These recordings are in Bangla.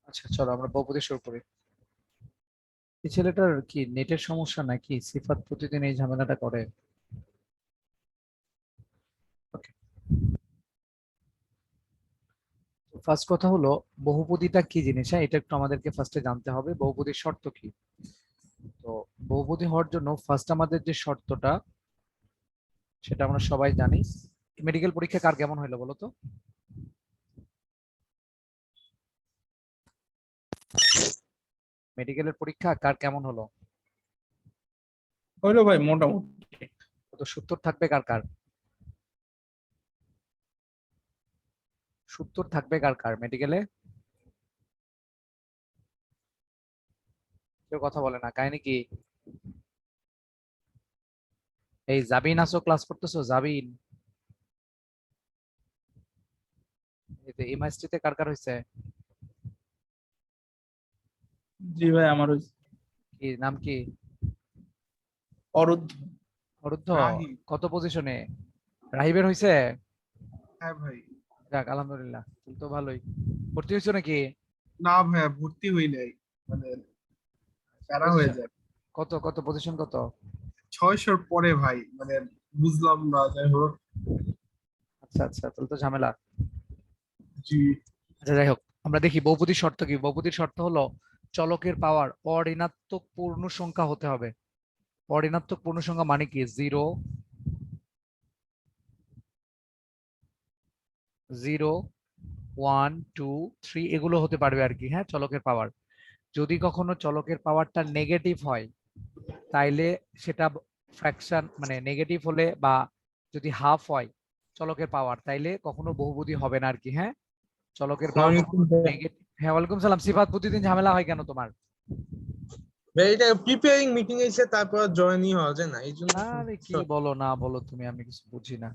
আচ্ছা চলো আমরা বহুপদী শুরু করি। এই ছেলেটার কি নেটের সমস্যা নাকি সিফাত প্রতিদিন এই ঝামেলাটা করে? ওকে, ফার্স্ট কথা হলো বহুপদীটা কি জিনিস, হ্যাঁ এটা একটু আমাদেরকে ফার্স্টে জানতে হবে বহুপদীর শর্ত কি। তো বহুপদী হওয়ার জন্য ফার্স্ট আমাদের যে শর্তটা সেটা আমরা সবাই জানি। মেডিকেল পরীক্ষা কার কেমন হলো বলো তো? মেডিকেলের পরীক্ষা কার কেমন হলো? হইলো ভাই মোটামুটি। তো 70 থাকবে কার কার? 70 থাকবে কার কার মেডিকেলে? কেউ কথা বলে না, কাহিনী কি? এই জাবিন আসো, ক্লাস করতেছো জাবিন? এই যে এমআইএসটি তে কার কার হয়েছে? জি ভাই আমার ওই কি নাম কি? অরুদ্ধ। অরুদ্ধ? রাহি। কত পজিশনে? রাহিবের হয়েছে? হ্যাঁ ভাই। যাক আলহামদুলিল্লাহ, তুমি তো ভালোই। ভর্তি হয়েছো নাকি? না ভাইয়া, ভর্তি হই নাই, মানে প্যারা হয়ে পজিশন যায়। কত, কত পজিশন কত? 600-র পরে ভাই, মানে বুঝলাম না, যাই হোক। আচ্ছা আচ্ছা, তাহলে তো ঝামেলা। জি। আচ্ছা যাই হোক, আমরা দেখি বহুপদীর শর্ত কি। বহুপদীর শর্ত হলো চলকের পাওয়ার অঋণাত্মক পূর্ণ সংখ্যা হতে হবে। অঋণাত্মক পূর্ণ সংখ্যা মানে কি? 0, 0, 1, 2, 3 এগুলো হতে পারবে আর কি, হ্যাঁ চলকের পাওয়ার। যদি কখনো চলকের পাওয়ারটা নেগেটিভ হয় তাইলে সেটা ফ্র্যাকশন, মানে নেগেটিভ হলে বা যদি হাফ হয় চলকের পাওয়ার, তাইলে কখনো বহুপদী হবে না আর কি, হ্যাঁ। চলকের আসসালামু পাওয়ার আলাইকুম কখনো ভাই। নেগেটিভ। হ্যাঁ ওয়ালাইকুম সালাম। সিফাত প্রতিদিন ঝামেলা হয় কেন তোমার? ভাই এটা প্রিপেয়ারিং মিটিং এসে তারপর জয়েনই হওয়া যায় না এই জন্য আরে কি সমস্যা। বলো না বলো তুমি, আমি কিছু বুঝি না।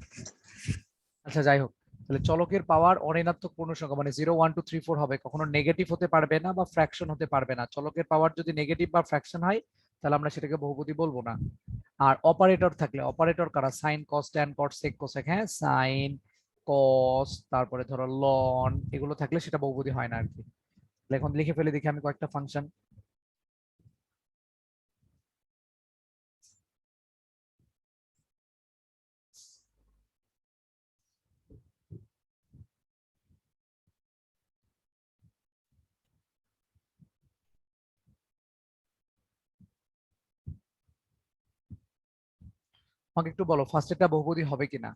আচ্ছা যাই হোক, তাহলে চলকের পাওয়ার অঋণাত্মক পূর্ণ সংখ্যা মানে 0, 1, 2, 3, 4 হবে, কখনো নেগেটিভ হতে পারবে না বা ফ্র্যাকশন হতে পারবে না। চলকের পাওয়ার যদি নেগেটিভ বা ফ্র্যাকশন হয় তাহলে আমরা সেটাকে বহুপদী বলবো না। আর অপারেটর থাকলে, অপারেটর কারা? সাইন, কস, ট্যান, কট, সেক, কোসেক, হ্যাঁ সাইন, কস, তারপরে ধরো লন, এগুলো থাকলে সেটা বহুপদী হয় না আর কি। তাহলে এখন লিখে ফেলে দেখি আমি কয়েকটা ফাংশন। আমাকে একটু বলো ফার্স্ট এটা বহুপদী হবে কিনা?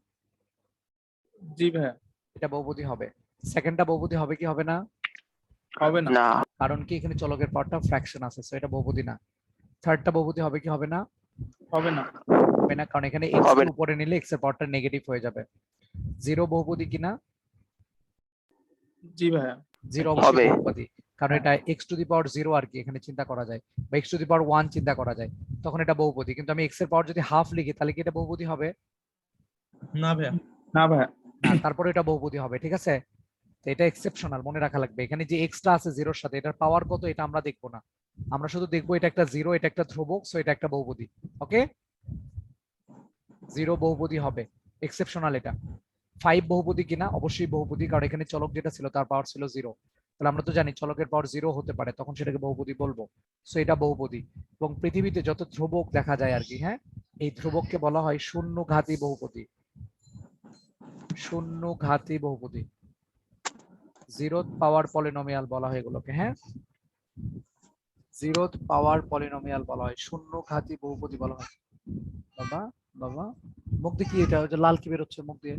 জি ভাইয়া। এটা বহুপদী হবে। সেকেন্ডটা বহুপদী হবে কি হবে না? হবে না। না। কারণ কি এখানে চলকের পাওয়ারটা ফ্র্যাকশন আছে, সো এটা বহুপদী না। থার্ডটা বহুপদী হবে কি হবে না? হবে না। হবে না, কারণ এখানে এক্স হবে কে না। উপরে নিলে এক্স এর পাওয়ারটা নেগেটিভ হয়ে যাবে। জিরো বহুপদী কিনা? জি ভাইয়া। জিরো অবশ্যই হবে। বহুপদী, কারণ এটা x to the power zero আর কি, এখানে চিন্তা করা যায়, বা x to the power one চিন্তা করা যায়, তখন এটা বহুপদী। কিন্তু আমি এক্স এর পাওয়ার যদি হাফ লিখি তাহলে কি এটা বহুপদী হবে? না ভাইয়া। না ভাইয়া। না, তারপরে এটা বহুপদী হবে, ঠিক আছে। তো এটা এক্সেপশনাল, মনে রাখা লাগবে। এখানে যে এক্সট্রা আছে জিরোর সাথে, এটার পাওয়ার কত এটা আমরা দেখবো না, আমরা শুধু দেখবো এটা একটা জিরো, এটা একটা ধ্রুবক, সো এটা একটা বহুপদী। ওকে, জিরো বহুপদী হবে, এক্সেপশনাল এটা। ফাইভ বহুপদী কিনা? অবশ্যই বহুপদী, কারণ এখানে চলক যেটা ছিল তার পাওয়ার ছিল জিরো। তাহলে আমরা তো জানি চলকের পাওয়ার জিরো হতে পারে, তখন সেটাকে বহুপদী বলবো, সো এটা বহুপদী। এবং পৃথিবীতে যত ধ্রুবক দেখা যায় আর কি, হ্যাঁ এই ধ্রুবককে বলা হয় শূন্য ঘাতী বহুপদী। শূন্য ঘাতী বহুপদী, জিরোথ পাওয়ার পলিনোমিয়াল বলা হয় এগুলোকে, হ্যাঁ জিরোথ পাওয়ার পলিনোমিয়াল বলা হয়, শূন্য ঘাতী বহুপদী বলা হয়। বাবা, বাবা, মুখ দিয়ে কি এটা? ওই যে লাল কি বেরোচ্ছে মুখ দিয়ে?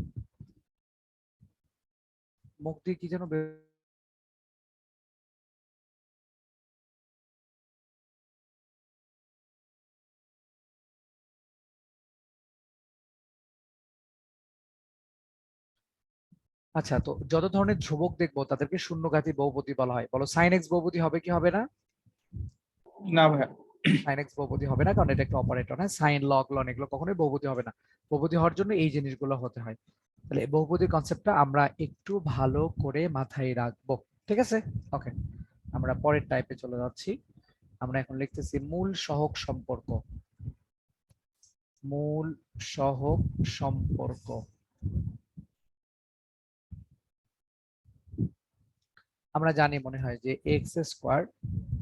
মুখ দিয়ে কি যেন আচ্ছা, তো যত ধরনের ধ্রুবক দেখবো তাদেরকে শূন্যঘাতী বহুপদী বলা হয়। বলো সাইন এক্স বহুপদী হবে কি হবে না? না ভাইয়া। সাইন এক্স বহুপদী হবে না, কারণ এটা একটা অপারেটর, হ্যাঁ সাইন, লগ, লন এগুলো কখনোই বহুপদী হবে না। বহুপদী হওয়ার জন্য এই জিনিসগুলো হতে হয়। তাহলে এই বহুপদী কনসেপ্টটা আমরা একটু ভালো করে মাথায় রাখবো, ঠিক আছে। ওকে, আমরা পরের টাইপে চলে যাচ্ছি। আমরা এখন লিখতেছি মূল সহগ সম্পর্ক। মূল সহগ সম্পর্ক। আমরা জানি মনে হয় যে x square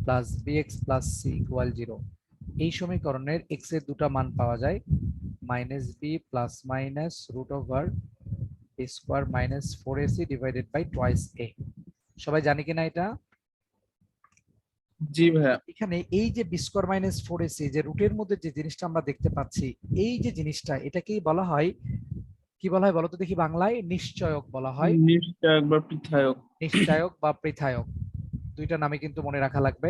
plus bx plus c equal 0। এই সমীকরণের এক্স এর দুটো মান পাওয়া যায়, minus b plus minus root over a square minus 4ac divided by twice a. সবাই জানি কিনা এটা? জি ভাইয়া। এখানে এই যে বি স্কোয়ার মাইনাস 4ac যে রুটের মধ্যে যে জিনিসটা আমরা দেখতে পাচ্ছি, এই যে জিনিসটা এটাকেই বলা হয়, কি বলা হয় বলতো দেখি বাংলায়? নিশ্চয়ক বলা হয়। নিশ্চয় একবার পৃথায়ক। নিশ্চয়ক বা পৃথায়ক, দুইটা নামে কিন্তু মনে রাখা লাগবে।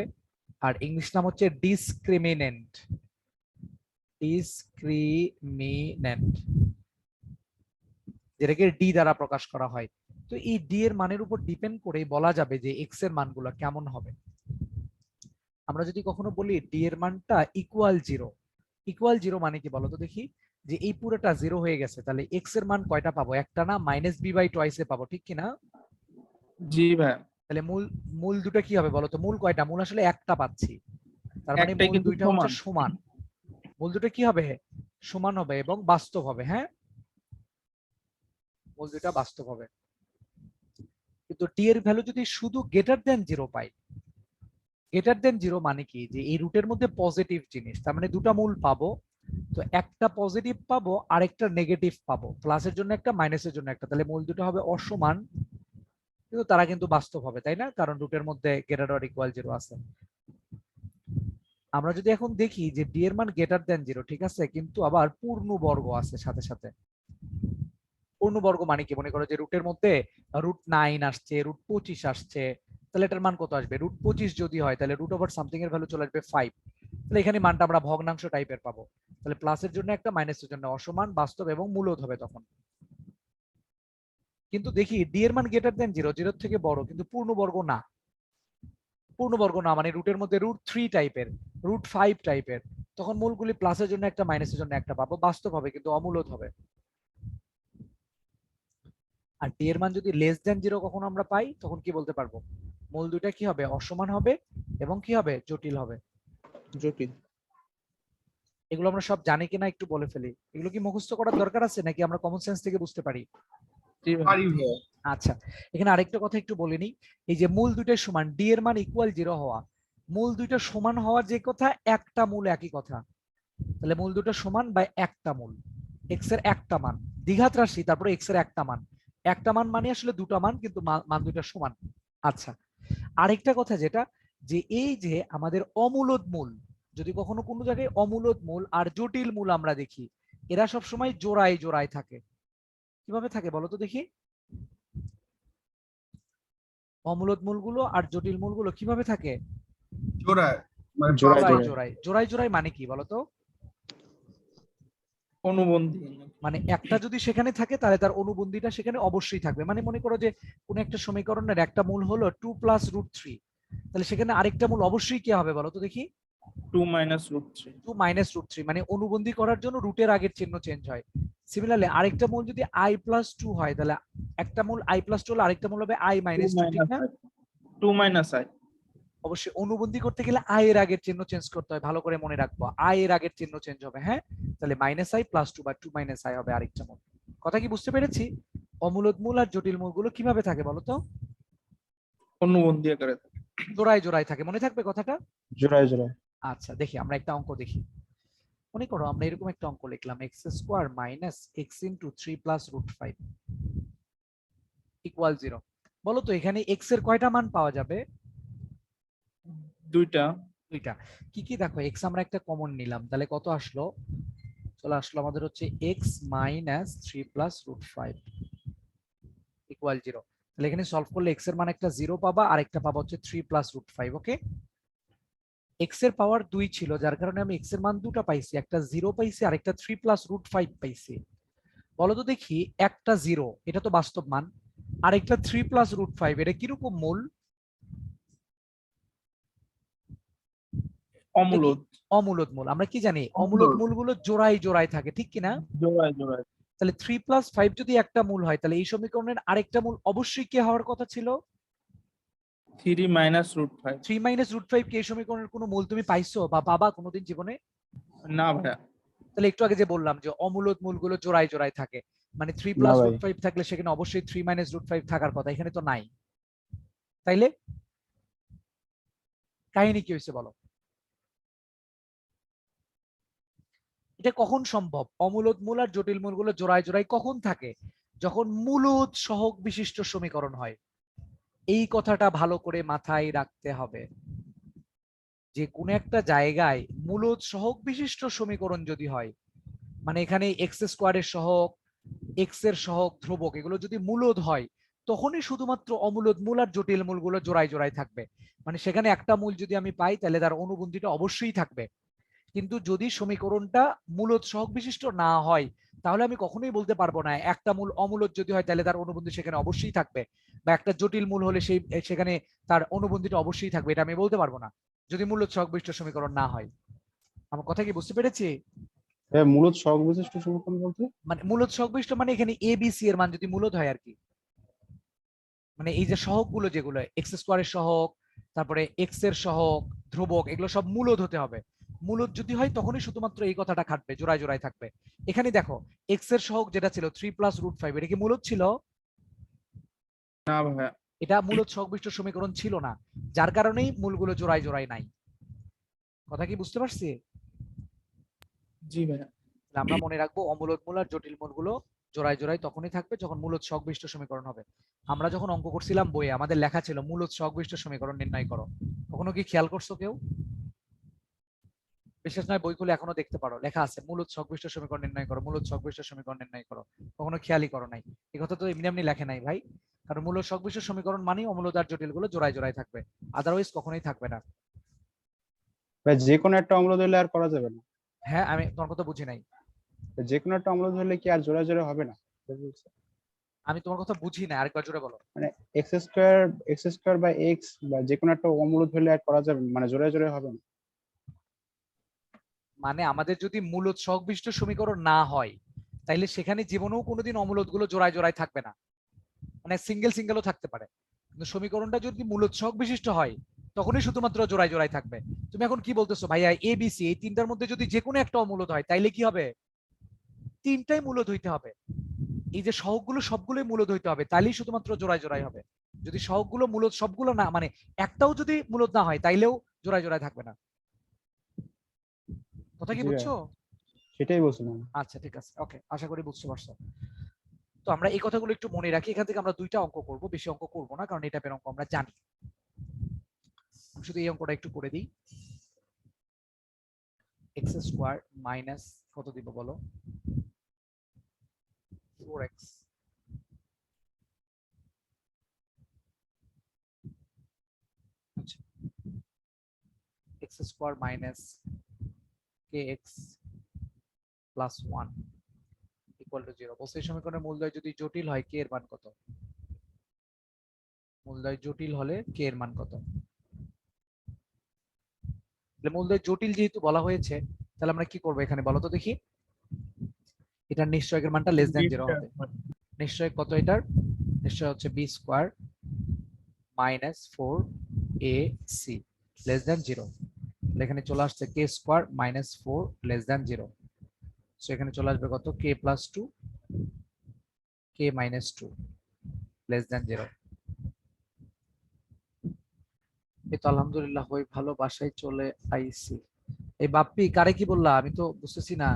আর ইংলিশ নাম হচ্ছে ডিসক্রিমিনেন্ট। ডিসক্রিমিনেন্ট, যেটাকে ডি দ্বারা প্রকাশ করা হয়। তো এই ডি এর মানের উপর ডিপেন্ড করে বলা যাবে যে এক্স এর মানগুলো কেমন হবে। আমরা যদি কখনো বলি ডি এর মানটা ইকুয়াল 0, ইকুয়াল 0 মানে কি বলতো দেখি? যে এই পুরোটা 0 হয়ে গেছে, তাহলে এক্স এর মান কয়টা পাবো? একটা না, মাইনাস বি বাই টোয়াইসে পাবো, ঠিক কিনা? জি ভাইয়া। তাহলে মূল মূল দুটো কি হবে বলতো? মূল কয়টা? মূল আসলে একটা পাচ্ছি, তার মানে একটাই মূল কিন্তু দুইটা হচ্ছে সমান। মূল দুটো কি হবে? সমান হবে এবং বাস্তব হবে। হ্যাঁ, মূল দুইটা বাস্তব হবে। কিন্তু টি এর ভ্যালু যদি শুধু গ্রেটার দেন 0 পাই, গ্রেটার দেন 0 মানে কি? যে এই রুটের মধ্যে পজিটিভ জিনিস, তার মানে দুটো মূল পাবো, তো একটা পজিটিভ পাবো আর একটা নেগেটিভ পাবো, প্লাসের জন্য একটা মাইনাসের জন্য একটা, তাহলে মূল দুটো হবে অসমান, কিন্তু তারা কিন্তু বাস্তব হবে, তাই না? কারণ রুটের মধ্যে গ্রেটার অর ইকুয়াল 0 আছে। আমরা যদি এখন দেখি যে ডি এর মান গ্রেটার দেন 0, ঠিক আছে, কিন্তু আবার পূর্ণবর্গ আছে সাথে সাথে। পূর্ণবর্গ মানে কি? মনে করো যে রুটের মধ্যে √9 আসছে, √25 আসছে, তাহলে এটার মান কত আসবে? √25 যদি হয় তাহলে রুট ওভার সামথিং এর ভ্যালু চলে আসবে 5। তাহলে এখানে মানটা আমরা ভগ্নাংশ টাইপের পাবো। তাহলে প্লাসের জন্য একটা, মাইনাসের জন্য অসমান, বাস্তব এবং মূলদ হবে তখন। কিন্তু দেখি ডি এর মান গ্রেটার দেন 0, 0 থেকে বড়, কিন্তু পূর্ণবর্গ না। পূর্ণবর্গ না মানে রুটের মধ্যে √3 টাইপের, √5 টাইপের, তখন মূলগুলি প্লাসের জন্য একটা, মাইনাসের জন্য একটা পাবো, বাস্তব হবে কিন্তু অমূলদ হবে। আর ডি এর মান যদি লেস দেন 0 কখনো আমরা পাই, তখন কি বলতে পারবো? মূল দুইটা কি হবে? অসমান হবে এবং কি হবে? জটিল হবে। জটিল। এগুলো আমরা সব জানি কিনা একটু বলে ফেলি। এগুলো কি মুখস্থ করার দরকার আছে নাকি আমরা কমন সেন্স থেকে বুঝতে পারি? জি ভাইয়া। পারি ভাইয়া। আচ্ছা, এখানে আরেকটা কথা একটু বলে নিই। এই যে মূল দুইটা সমান, ডি এর মান ইকুয়াল 0 হওয়া, মূল দুইটা সমান হওয়ার যে কথা, একটা মূল একই কথা। তাহলে মূল দুটো সমান বা একটা মূল, এক্স এর একটা মান, দ্বিঘাত রাশি, তারপরে এক্স এর একটা মান। একটা মান মানে আসলে দুটো মান, কিন্তু মান দুইটা সমান। আচ্ছা, আরেকটা কথা যেটা, যে এই যে আমাদের অমূলদ মূল, যদি কখনো কোনো জায়গায় অমূলদ মূল আর জটিল মূল আমরা দেখি, এরা সব সময় জোড়ায় জোড়ায় থাকে। কিভাবে থাকে বলো তো দেখি? অমূলদ মূলগুলো আর জটিল মূলগুলো কিভাবে থাকে? জোড়ায়, মানে জোড়ায় জোড়ায়। জোড়ায়। জোড়ায় জোড়ায় মানে কি বলতো? অনুবন্ধী। মানে একটা যদি সেখানে থাকে তাহলে তার অনুবন্ধীটা সেখানে অবশ্যই থাকবে। মানে মনে করো যে কোন একটা সমীকরণের একটা মূল হলো 2 + √3, তাহলে সেখানে আরেকটা মূল অবশ্যই কি হবে বলো তো দেখি? 2 - √3। 2 - √3, মানে অনুবন্ধী করার জন্য রুটের আগের চিহ্ন চেঞ্জ হয়। সিমিলারলি আরেকটা মূল যদি i + 2 হয়, তাহলে একটা মূল i + 2 হলে আরেকটা মূল হবে i - 2, ঠিক না? 2 - i। অবশ্যই অনুবন্ধী করতে গেলে i এর আগের চিহ্ন চেঞ্জ করতে হয়, ভালো করে মনে রাখবো, i এর আগের চিহ্ন চেঞ্জ হবে। হ্যাঁ, তাহলে -i + 2 বা 2 - i হবে আরেকটা মূল। কথা কি বুঝতে পেরেছি? অমূলদ মূল আর জটিল মূলগুলো কিভাবে থাকে বলো তো? অনুবন্ধী আকারে। জোড়ায় জোড়ায় থাকে, মনে থাকবে কথাটা? জোড়ায় জোড়ায়। আচ্ছা, দেখি আমরা একটা অঙ্ক দেখি। মনে করো আমরা এরকম একটা অঙ্ক লিখলাম, x² - x × 3 + √5 = 0। বলো তো এখানে x এর কয়টা মান পাওয়া যাবে? দুইটা। দুইটা। কি কি দেখো, x আমরা একটা কমন নিলাম, তাহলে কত আসলো? চলে আসলো আমাদের হচ্ছে x - 3 + √5 = 0। তাহলে এখানে সলভ করলে x এর মান একটা 0 পাবা আর একটা পাবা হচ্ছে 3 + √5। ওকে, x এর পাওয়ার 2 ছিল, যার কারণে আমি x এর মান দুটো পাইছি, একটা 0 পাইছি আর একটা 3 + √5 পাইছি। বলো তো দেখি, একটা 0 এটা তো বাস্তব মান, আর একটা 3 + √5 এটা কিরকম মূল? অমূলদ। অমূলদ মূল। আমরা কি জানি? অমূলদ অমূলদ। মূলগুলো জোড়ায় জোড়ায় থাকে, ঠিক কিনা? জোড়ায় জোড়ায়। তাহলে 3 + 5 যদি একটা মূল হয়, তাহলে এই সমীকরণের আরেকটা মূল অবশ্যই কি হওয়ার কথা ছিল? 3 - √5। 3 - √5 কি এই সমীকরণের কোনো মূল তুমি পাইছো বা পাবা কোনোদিন জীবনে? না ভাইয়া। তাহলে একটু আগে যে বললাম যে অমূলদ মূলগুলো জোড়ায় জোড়ায় থাকে, মানে 3 না + ভাই। √5 থাকলে সেখানে অবশ্যই 3 - √5 থাকার কথা, এখানে তো নাই। তাইলে কাহিনী কি হয়েছে বলো? এটা কখন সম্ভব? অমূলদ মূল আর জটিল মূলগুলো জোড়ায় জোড়ায় কখন থাকে? যখন মূলদ সহগ বিশিষ্ট সমীকরণ হয়। এই কথাটা ভালো করে মাথায় রাখতে হবে যে কোন একটা জায়গায় মূলদ সহগ বিশিষ্ট সমীকরণ যদি হয়, মানে এখানে এক্স স্কোয়ারের সহগ, এক্স এর সহগ, ধ্রুবক এগুলো যদি মূলদ হয়, তখনই শুধুমাত্র অমূলদ মূল আর জটিল মূলগুলো জোড়ায় জোড়ায় থাকবে। মানে সেখানে একটা মূল যদি আমি পাই তাহলে তার অনুবন্ধীটা অবশ্যই থাকবে। কিন্তু যদি সমীকরণটা মূলদ সহগ বিশিষ্ট না হয়, তাহলে আমি কখনোই বলতে পারবো না একটা মূল অমূলদ যদি হয় তাহলে তার অনুবন্ধী সেখানে অবশ্যই থাকবে, বা একটা জটিল মূল হলে সেখানে তার অনুবন্ধীটা অবশ্যই থাকবে, এটা আমি বলতে পারবো না যদি মূলদ সহগ বিশিষ্ট সমীকরণ না হয়। আমার কথা কি বুঝতে পেরেছি? মূলত সহগ বিশিষ্ট সমীকরণ বলতে মানে মূলদ সহগ বিশিষ্ট মানে এখানে এ বি সি এর মান যদি মূলদ হয় আর কি। মানে এই যে সহগগুলো যেগুলো এক্স স্কোয়ারের সহগ, তারপরে এক্স এর সহগ, ধ্রুবক এগুলো সব মূলদ হতে হবে। মূলদ যদি হয় তখনই শুধুমাত্র এই কথাটা খাটবে, জোড়ায় জোড়ায় থাকবে। এখানে দেখো এক্স এর সহগ যেটা ছিল 3 + √5, এটা কি মূলদ ছিল? না ভাইয়া। এটা মূলদ সহগ বিশিষ্ট সমীকরণ ছিল না, যার কারণেই মূলগুলো জোড়ায় জোড়ায় নাই। কথা কি বুঝতে পারছি? জি ভাইয়া। তাহলে আমরা মনে রাখবো অমূলদ মূল আর জটিল মূলগুলো জোড়ায় জোড়ায় তখনই থাকবে যখন মূলদ সহগ বিশিষ্ট সমীকরণ হবে। আমরা যখন অঙ্ক করছিলাম বইয়ে আমাদের লেখা ছিল মূলদ সহগ বিশিষ্ট সমীকরণ নির্ণয় করো। কখনো কি খেয়াল করছো কেউ? বিশেষ নয়, বই খুলে এখনো দেখতে পারো, লেখা আছে মূলদ সহগ বিশিষ্ট সমীকরণ নির্ণয় করো, মূলদ সহগ বিশিষ্ট সমীকরণ নির্ণয় করো। কখনো খেয়ালই করো নাই? এই কথা তো এমনি এমনি লেখে নাই ভাই, কারণ মূলদ সহগ বিশিষ্ট সমীকরণ মানেই অমূলদ আর জটিল গুলো জোড়ায় জোড়ায় থাকবে, আদারওয়াইজ কখনোই থাকবে না। বা যে কোনো একটা অম্ল ধরলে আর করা যাবে না? হ্যাঁ, আমি তোমার কথা বুঝি নাই। যে কোনো একটা অম্ল ধরলে কি আর জোড়া জোড়া হবে না? আমি তোমার কথা বুঝি না, আরেকবার জোরে বলো। মানে এক্স স্কোয়ার বা এক্স বা যে কোনো একটা অম্ল ধরলে আর করা যাবে না, মানে জোড়া জোড়া হবে না? মানে আমাদের যদি মূলদ সহগ বিশিষ্ট সমীকরণ না হয়, তাইলে সেখানে জীবনেও কোনোদিন অমূলদ গুলো জোড়ায় জোড়ায় থাকবে না, মানে সিঙ্গেল সিঙ্গেলও থাকতে পারে। কিন্তু সমীকরণটা যদি মূলদ সহগ বিশিষ্ট হয়, তখনই শুধুমাত্র জোড়ায় জোড়ায় থাকবে। তুমি এখন কি বলতেছো ভাইয়া, এ বি সি এই তিনটার মধ্যে যদি যে কোনো একটা অমূলদ হয় তাইলে কি হবে? তিনটাই মূলদ হইতে হবে। এই যে সহগগুলো সবগুলোই মূলদ হইতে হবে, তাইলেই শুধুমাত্র জোড়ায় জোড়ায় হবে। যদি সহগগুলো মূলদ সবগুলো না, মানে একটাও যদি মূলদ না হয় তাইলেও জোড়ায় জোড়ায় থাকবে না। কথা কি জি ভাই, বুঝছো? সেটাই বলছিলাম। আচ্ছা ঠিক আছে, ওকে, আশা করি বুঝতে পারছো। তো আমরা এই কথাগুলো একটু মনে রাখি, এখান থেকে আমরা দুইটা অঙ্ক করব, বেশি অঙ্ক করব না, কারণ এই টাইপের অঙ্ক আমরা জানি। আমি শুধু এই অঙ্কটা একটু করে দিই। এক্স স্কোয়ার মাইনাস কত দিব বলো? 4x আচ্ছা, x square minus kx plus 1 equal to 0 বলছে। এই সমীকরণের মূলদয় যদি জটিল হয় কে এর মান কত? মূলদয় জটিল হলে কে এর মান কত? তাহলে মূলদয় জটিল যেহেতু বলা হয়েছে, তাহলে আমরা কি করবো এখানে বলো তো দেখি। এটার নিশ্চয়কের মানটা লেস দ্যান 0 হবে। নিশ্চয় কত এটার? নিশ্চয় হচ্ছে b square minus 4ac less than 0। এখানে চলে আসছে k square minus 4 less than 0। So এখানে চলে আসবে কত? K plus 2 k minus 2 less than 0। এই তো আলহামদুলিল্লাহ হই ভালো, বাসায় চলে আইছি। এই বাপ্পি কারে কি বললা আমি তো বুঝতেছি না,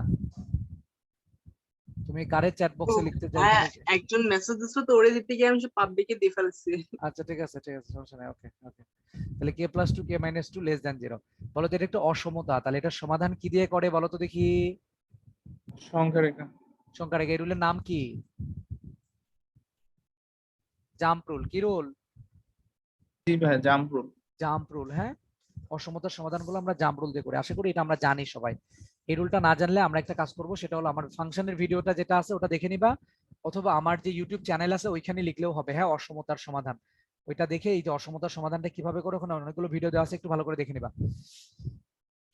তুমি কারে চ্যাট বক্সে লিখতে চাই হ্যাঁ, এখানে? একজন মেসেজ দিছিল তো ওরে দিতে গিয়ে আমি পাবলিকে দিয়ে ফেলছি। আচ্ছা ঠিক আছে ঠিক আছে, সমস্যা নাই, ওকে ওকে। তাহলে কে plus 2 k minus 2 less than 0। বলো তো এটা একটা অসমতা, তাহলে এটার সমাধান কি দিয়ে করে বলো তো দেখি। সংখ্যা রেখা। সংখ্যা রেখা। এই রুলের নাম কি? Jump rule. কি রুল? জি ভাইয়া, জাম্প রুল। জাম্প রুল, হ্যাঁ। অসমতার সমাধানগুলো আমরা জাম্প রুল দিয়ে করি, আশা করি এটা আমরা জানি সবাই। এই রুলটা না জানলে আমরা একটা কাজ করব, সেটা হলো আমার ফাংশনের ভিডিওটা যেটা আছে ওটা দেখে নিবা, অথবা আমার যে ইউটিউব চ্যানেল আছে ওইখানে লিখলেও হবে, হ্যাঁ, অসমতার সমাধান। ওইটা দেখে এই যে অসমতার সমাধানটা কিভাবে করে ওখানে অনেকগুলো ভিডিও দেওয়া আছে, একটু ভালো করে দেখে নিবা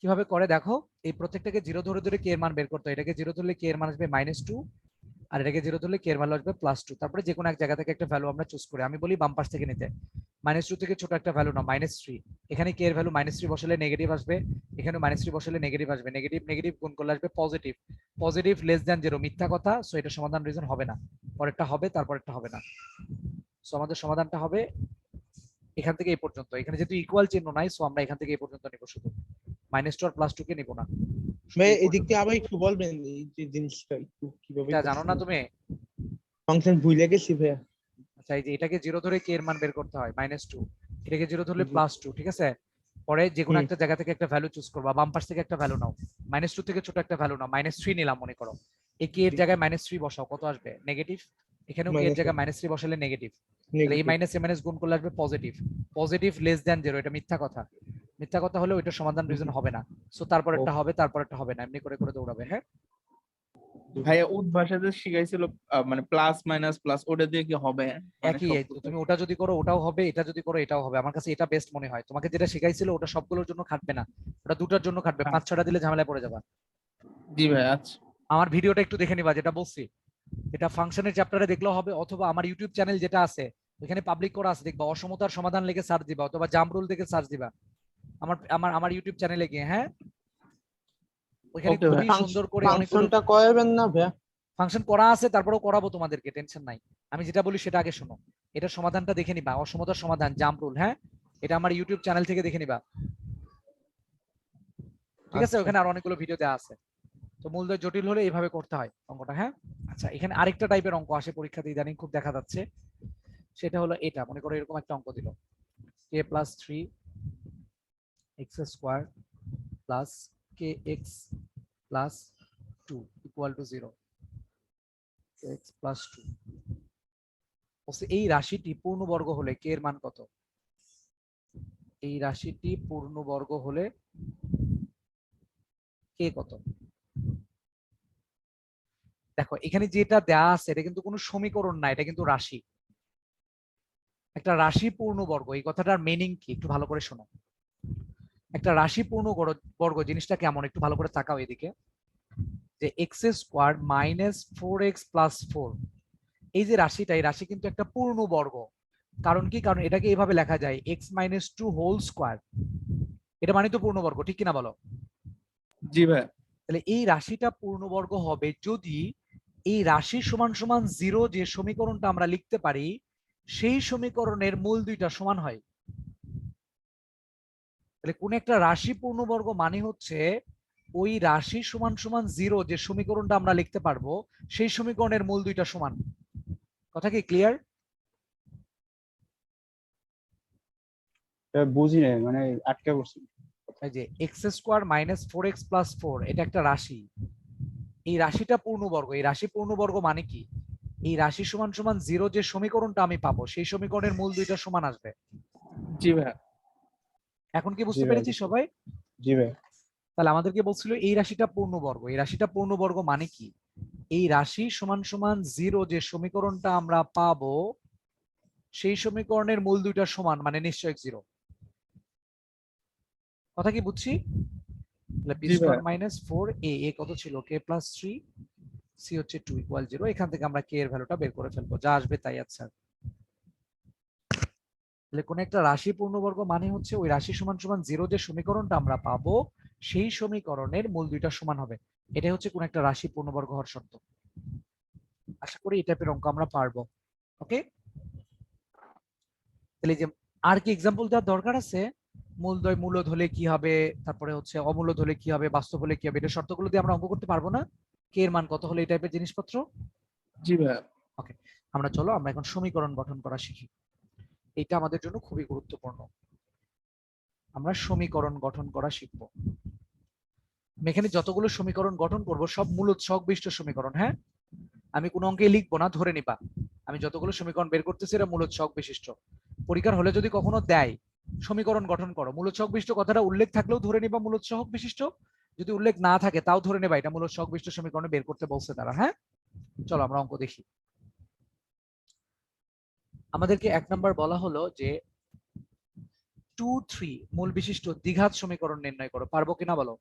কিভাবে করে। দেখো, এই প্রত্যেকটাকে 0 ধরে ধরে কে এর মান বের করতে হয়। এটাকে 0 ধরলে কে এর মান আসবে -2, আর এটাকে 0 ধরলে কে এর মান আসবে +2। তারপরে যে কোনো এক জায়গা থেকে একটা ভ্যালু আমরা চুজ করি। আমি বলি বাম পাশ থেকে নিতে। -2 থেকে ছোট একটা ভ্যালু না, -3। এখানে কে এর ভ্যালু -3 বসালে নেগেটিভ আসবে, এখানে -3 বসালে নেগেটিভ আসবে, নেগেটিভ নেগেটিভ গুণ করলে আসবে পজিটিভ। পজিটিভ লেস দ্যান 0 মিথ্যা কথা, সো এটা সমাধান রিজন হবে না। পরেরটা হবে, তারপরেরটা হবে না। সো আমাদের সমাধানটা হবে এখান থেকে এই পর্যন্ত, এখানে যেহেতু ইকুয়াল চিহ্ন নাই, সো আমরা এখান থেকে এই পর্যন্ত নিব শুধু, -2 আর +2 কে নিব না। শুধু ভাই এই এদিক পর্যন্ত। থেকে আবার একটু বলবেন এই যে জিনিসটা একটু কিভাবে এটা জানো না তুমি? ফাংশন ভুলে গেছি ভাইয়া। আচ্ছা, এই যে এটাকে 0 ধরে কে এর মান বের করতে হয় -2, এটাকে 0 ধরলে জি। +2, ঠিক আছে? পরে যে কোনো হুম। একটা জায়গা থেকে একটা ভ্যালু চুজ করবা, বাম পাশ থেকে একটা ভ্যালু নাও, -2 থেকে ছোট একটা ভ্যালু নাও, -3 নিলাম মনে করো, এই কে এর জি। জায়গায় -3 বসাও, কত আসবে? নেগেটিভ। এখানেও কে এর মাইনাস জায়গায় -3 বসালে নেগেটিভ, তাহলে এই নেগেটিভ। মাইনাস এ মাইনাস গুণ করলে আসবে পজিটিভ। পজিটিভ লেস দ্যান 0, এটা মিথ্যা কথা। মিথ্যা কথা হলে ওইটার সমাধান রিজন হবে না, সো তারপর একটা হবে, তারপর একটা হবে না, এমনি করে করে দৌড়াবে। হ্যাঁ, ভাইয়া উদ্ভাষাতে শিখাইছিল মানে প্লাস মাইনাস প্লাস, ওটা দিয়ে কি হবে? মানে একই, সব এই তো, তুমি ওটা যদি করো ওটাও হবে, এটা যদি করো এটাও হবে। আমার কাছে এটা বেস্ট মনে হয়। তোমাকে যেটা শেখাইছিল ওটা সবগুলোর জন্য খাটবে না, ওটা দুটার জন্য খাটবে, 5-6টা দিলে ঝামেলায় পড়ে যাবা। জি ভাই, আচ্ছা। আমার ভিডিওটা একটু দেখে নিবা, যেটা বলছি এটা ফাংশনের চ্যাপ্টারে দেখলেও হবে, অথবা আমার ইউটিউব চ্যানেল যেটা আছে ওখানে পাবলিক করা আছে, দেখবা অসমতার সমাধান লিখে সার্চ দিবা, অথবা জাম্প রুল দেখে সার্চ দিবা আমার আমার আমার ইউটিউব চ্যানেলে গিয়ে। হ্যাঁ, ওইখানে Okay, খুবই ভাই। সুন্দর করে অনেকগুলো ফাংশনটা করাবেন না ভাইয়া? ফাংশন করা আছে, তারপরেও করাবো তোমাদেরকে, টেনশন নাই। আমি যেটা বলি সেটা আগে শোনো, এটা সমাধানটা দেখে নিবা, অসমতার সমাধান জাম্প রুল। হ্যাঁ, এটা আমার ইউটিউব চ্যানেল থেকে দেখে নিবা, ঠিক আছে? আচ্ছা। ওখানে আর অনেকগুলো ভিডিও দেওয়া আছে। তো মূলদয় জটিল হলে এইভাবে করতে হয় অঙ্কটা। হ্যাঁ, আচ্ছা, এখানে আরেকটা টাইপের অঙ্ক আসে পরীক্ষাতে ইদানিং খুব দেখা যাচ্ছে, সেটা হলো এটা। মনে করো এরকম একটা অঙ্ক দিল, k+3 x² plus kx plus 2 equal to 0, x plus 2। এই রাশিটি পূর্ণবর্গ হলে কে এর মান কত? এই রাশিটি পূর্ণবর্গ হলে কে কত? দেখো এখানে যেটা দেয়া আছে এটা কিন্তু কোনো সমীকরণ না, এটা কিন্তু রাশি। একটা রাশি পূর্ণবর্গ, এই কথাটার মিনিং কি একটু ভালো করে শোনো। একটা রাশি পূর্ণবর্গ জিনিসটা কেমন একটু ভালো করে তাকাও এদিকে, যে x² - 4x + 4, এই যে রাশিটা, এই রাশি কিন্তু একটা পূর্ণবর্গ। কারণ কি? কারণ এটাকে এইভাবে লেখা যায় x - 2 হোল স্কয়ার, এটা মানে তো পূর্ণবর্গ, ঠিক কিনা বলো? জি ভাই। তাহলে এই রাশিটা পূর্ণবর্গ হবে যদি এই রাশি সমান সমান 0 যে সমীকরণটা আমরা লিখতে পারি সেই সমীকরণের মূল দুইটা সমান হয়। তাহলে কোন একটা রাশি পূর্ণবর্গ মানে হচ্ছে ওই রাশি সমান সমান 0 যে সমীকরণটা আমরা লিখতে পারবো সেই সমীকরণের মূল দুইটা সমান। কথা কি ক্লিয়ার? বুঝি নাই, মানে আটকে পড়ছি। এই যে x² - 4x + 4 এটা একটা রাশি, এই রাশিটা পূর্ণবর্গ। এই রাশি পূর্ণবর্গ মানে কি? এই রাশি সমান সমান 0 যে সমীকরণটা আমি পাবো সেই সমীকরণের মূল দুইটা সমান আসবে। জি ভাই। এখন কি জি বুঝতে ভাই, পেরেছি সবাই? জি ভাই। তাহলে আমাদেরকে বলছিল এই রাশিটা পূর্ণবর্গ, এই রাশিটা পূর্ণবর্গ মানে কি? এই রাশি সমান সমান 0 যে সমীকরণটা আমরা পাবো সেই সমীকরণের মূল দুইটা সমান, মানে নিশ্চয়ই 0। কথা কি বুঝছি? তাহলে জি ভাই। b² - 4a, এ কত ছিল? k+3, c হচ্ছে 2 = 0। এখান থেকে আমরা k এর ভ্যালুটা বের করে ফেলবো, যা আসবে তাই আচ্ছা। তাহলে কোন একটা রাশি পূর্ণবর্গ মানে হচ্ছে ওই রাশি সমান সমান 0 যে সমীকরণটা আমরা পাবো সেই সমীকরণের মূল দুইটা সমান হবে। এটাই হচ্ছে কোন একটা রাশি পূর্ণবর্গ হওয়ার শর্ত। আশা করি এই টাইপের অঙ্ক আমরা পারবো। ওকে, তাহলে যে আর কি এক্সাম্পল দেওয়ার দরকার আছে? মূলদয় মূলদ হলে কি হবে, তারপরে হচ্ছে অমূলদ হলে কি হবে, বাস্তব হলে কি হবে, এটা শর্তগুলো দিয়ে আমরা অঙ্ক করতে পারবো না? কে এর মান কত হলে এই টাইপের জিনিসপত্র। জি ভাই। ওকে, চলো আমরা এখন সমীকরণ গঠন করা শিখি। এটা আমাদের জন্য খুবই গুরুত্বপূর্ণ। আমরা সমীকরণ গঠন করা শিখবো। এখানে যতগুলো সমীকরণ গঠন করব সব মূলত সংবিষ্ট সমীকরণ। হ্যাঁ, আমি কোনো অঙ্কে লিখবো না, ধরে নিবা আমি যতগুলো সমীকরণ বের করতেছি এরা মূলত ছক বিশিষ্ট। পরীক্ষার হলে যদি কখনো দেয় সমীকরণ গঠন করো, মূলত ছক বিশিষ্ট কথাটা উল্লেখ থাকলেও ধরে নিবা মূলত ছক বিশিষ্ট, যদি উল্লেখ না থাকে তাও ধরে নেবা এটা মূলত ছক বিশিষ্ট সমীকরণে বের করতে বলছে তারা। হ্যাঁ, চলো আমরা অঙ্ক দেখি। আমাদেরকে 1 নাম্বার বলা হলো যে 2, 3 মূল বিশিষ্ট দ্বিঘাত সমীকরণ নির্ণয় করো। পারবো কিনা বলো?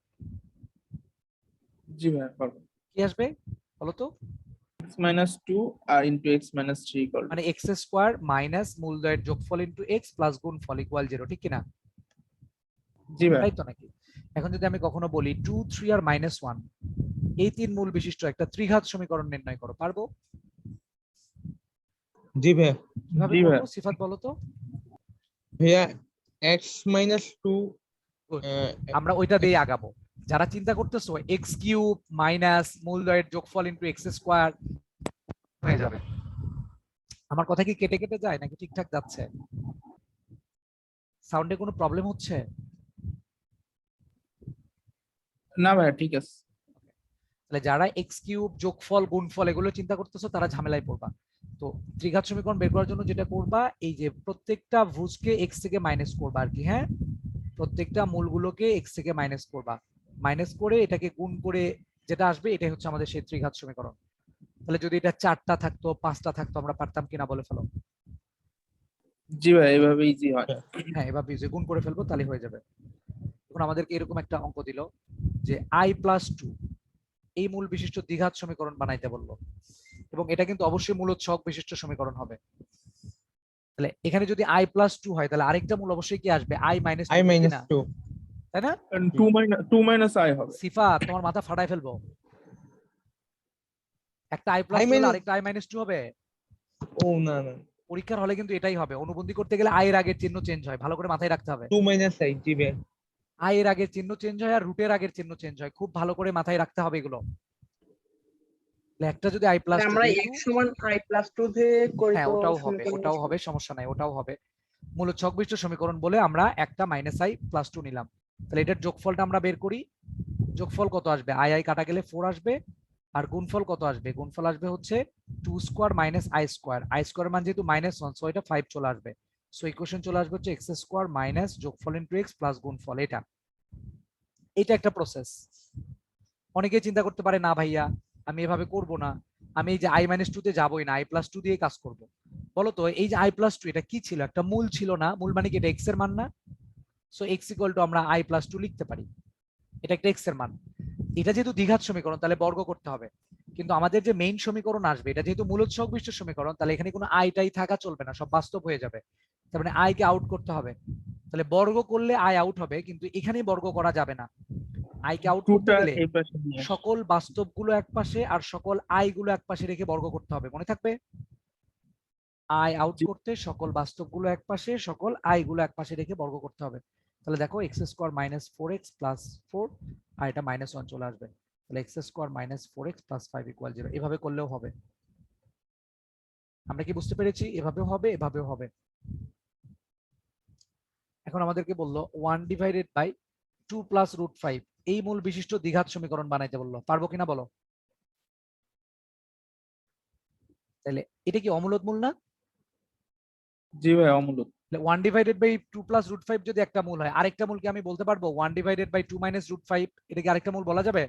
জি ভাই, পারবো। কি আসবে বলো তো? x - 2 আর ইনটু x - 3 ইকুয়াল মানে x² মাইনাস মূলদয়ের যোগফল ইনটু x প্লাস গুণফল ইকুয়াল 0, ঠিক কিনা? জি ভাই। তাই তো নাকি? এখন যদি আমি কখনো বলি 2, 3 আর -1 এই তিন মূল বিশিষ্ট একটা ত্রিঘাত সমীকরণ নির্ণয় করো, পারবো? জি ভাই। কিভাবে জি ভাই। করবো সিফাত বলো তো? ভাইয়া x minus 2 Good. আমরা ওইটা দিয়ে আগাবো। যারা চিন্তা করতেছো এক্স কিউব মাইনাস মূলদয়ের যোগফল ইনটু এক্স স্কোয়ার হয়ে যাবে। আমার কথা কি কেটে কেটে যায় নাকি ঠিকঠাক যাচ্ছে? সাউন্ডে কোনো প্রবলেম হচ্ছে? না ভাইয়া ঠিক আছে। তাহলে যারা এক্স কিউব যোগফল গুণফল এগুলো চিন্তা করতেছো তারা ঝামেলায় পড়বা। তো ত্রিঘাত সমীকরণ বের করার জন্য যেটা করবা, এই যে প্রত্যেকটা ভুজকে এক্স থেকে মাইনাস করবা আর কি। হ্যাঁ, প্রত্যেকটা মূলগুলোকে এক্স থেকে মাইনাস করবা, মাইনাস করে এটাকে গুণ করে যেটা আসবে এটাই হচ্ছে আমাদের সেই ত্রিঘাত সমীকরণ। তাহলে যদি এটা 4টা থাকতো 5টা থাকতো আমরা পারতাম কিনা বলে ফেলো। জি ভাই এভাবে ইজি হয়। হ্যাঁ, এবার বিজে গুণ করে ফেলবো তাহলে হয়ে যাবে। এখন আমাদেরকে এরকম একটা অঙ্ক দিল যে i+2 এই মূল বিশিষ্ট দ্বিঘাত সমীকরণ বানাইতে বললো, এবং এটা কিন্তু অবশ্যই মূলত ছক বিশিষ্ট সমীকরণ হবে। তাহলে এখানে যদি i+2 হয় তাহলে আরেকটা মূল অবশ্যই কি আসবে i - I 2 minus 2 তাই না? 2 minus i হবে। সিফা তোমার মাথা ফাটাই ফেলবো। একটা i+2 হলে minus- আরেকটা i-2 হবে। ও না না পরীক্ষার হলে কিন্তু এটাই হবে। অনুবন্ধী করতে গেলে i এর আগের চিহ্ন চেঞ্জ হয়, ভালো করে মাথায় রাখতে হবে। 2 minus i জি ভাইয়া। i এর আগের চিহ্ন চেঞ্জ হয় আর রুটের আগের চিহ্ন চেঞ্জ হয়, খুব ভালো করে মাথায় রাখতে হবে এগুলো। তাহলে একটা যদি i+2 আমরা x সমান i+2 দিয়ে করি হ্যাঁ তো ওটাও হবে, সমীকরণ ওটাও হবে, সমস্যা নাই, ওটাও হবে। মূলত ছক বিশিষ্ট সমীকরণ বলে আমরা একটা -i+2 নিলাম। তাহলে এটার যোগফলটা আমরা বের করি। যোগফল কত আসবে? i কাটা গেলে 4 আসবে। আর গুণফল কত আসবে? গুণফল আসবে হচ্ছে 2 square minus i square. i square মান যেহেতু -1 সো এটা 5 চলে আসবে। সো ইকুয়েশন চলে আসবে হচ্ছে x স্কয়ার মাইনাস যোগফল ইনটু x প্লাস গুণফল। এটা একটা প্রসেস। অনেকে চিন্তা করতে পারে না ভাইয়া আমি এভাবে করব না, আমি এই যে i-2 তে যাবই না, i+2 দিয়ে কাজ করব। বলো তো এই যে i+2 এটা কি ছিল? একটা মূল ছিল না? মূল মানে কি এটা x এর মান না? সো x ইকুয়াল টু আমরা i+2 লিখতে পারি, এটা একটা x এর মান। এটা যেহেতু দ্বিঘাত সমীকরণ তাহলে বর্গ করতে হবে, কিন্তু আমাদের যে মেইন সমীকরণ আসবে এটা যেহেতু মূলত ছক বিশিষ্ট সমীকরণ তাহলে এখানে কোনো i টাই থাকা চলবে না, সব বাস্তব হয়ে যাবে। তার মানে i কে আউট করতে হবে। তাহলে বর্গ করলে i আউট হবে, কিন্তু এখানেই বর্গ করা যাবে না। i কে আউট করতে 2টা গেলে এই পাশে নিয়ে আসো। সকল বাস্তবগুলো একপাশে আর সকল i গুলো একপাশে রেখে বর্গ করতে হবে, মনে থাকবে? i আউট জি। করতে সকল বাস্তবগুলো একপাশে সকল i গুলো একপাশে রেখে বর্গ করতে হবে। তাহলে দেখো x square minus 4x plus 4 আর এটা -1 চলে আসবে। তাহলে x square minus 4x plus 5 equal 0। এভাবে করলেও হবে। আমরা কি বুঝতে পেরেছি? এভাবেও হবে, এভাবেও হবে। এখন আমাদেরকে বললো 1/2 প্লাস √5 এই মূল বিশিষ্ট দ্বিঘাত সমীকরণ বানাইতে বললো, পারবো কিনা বলো? তাহলে এটা কি অমূলদ মূল না? জি ভাই অমূলত। 1/2 প্লাস √5 যদি একটা মূল হয়, আরেকটা মূল কি আমি বলতে পারবো 1/2 মাইনাস √5? এটা কি আরেকটা মূল বলা যাবে?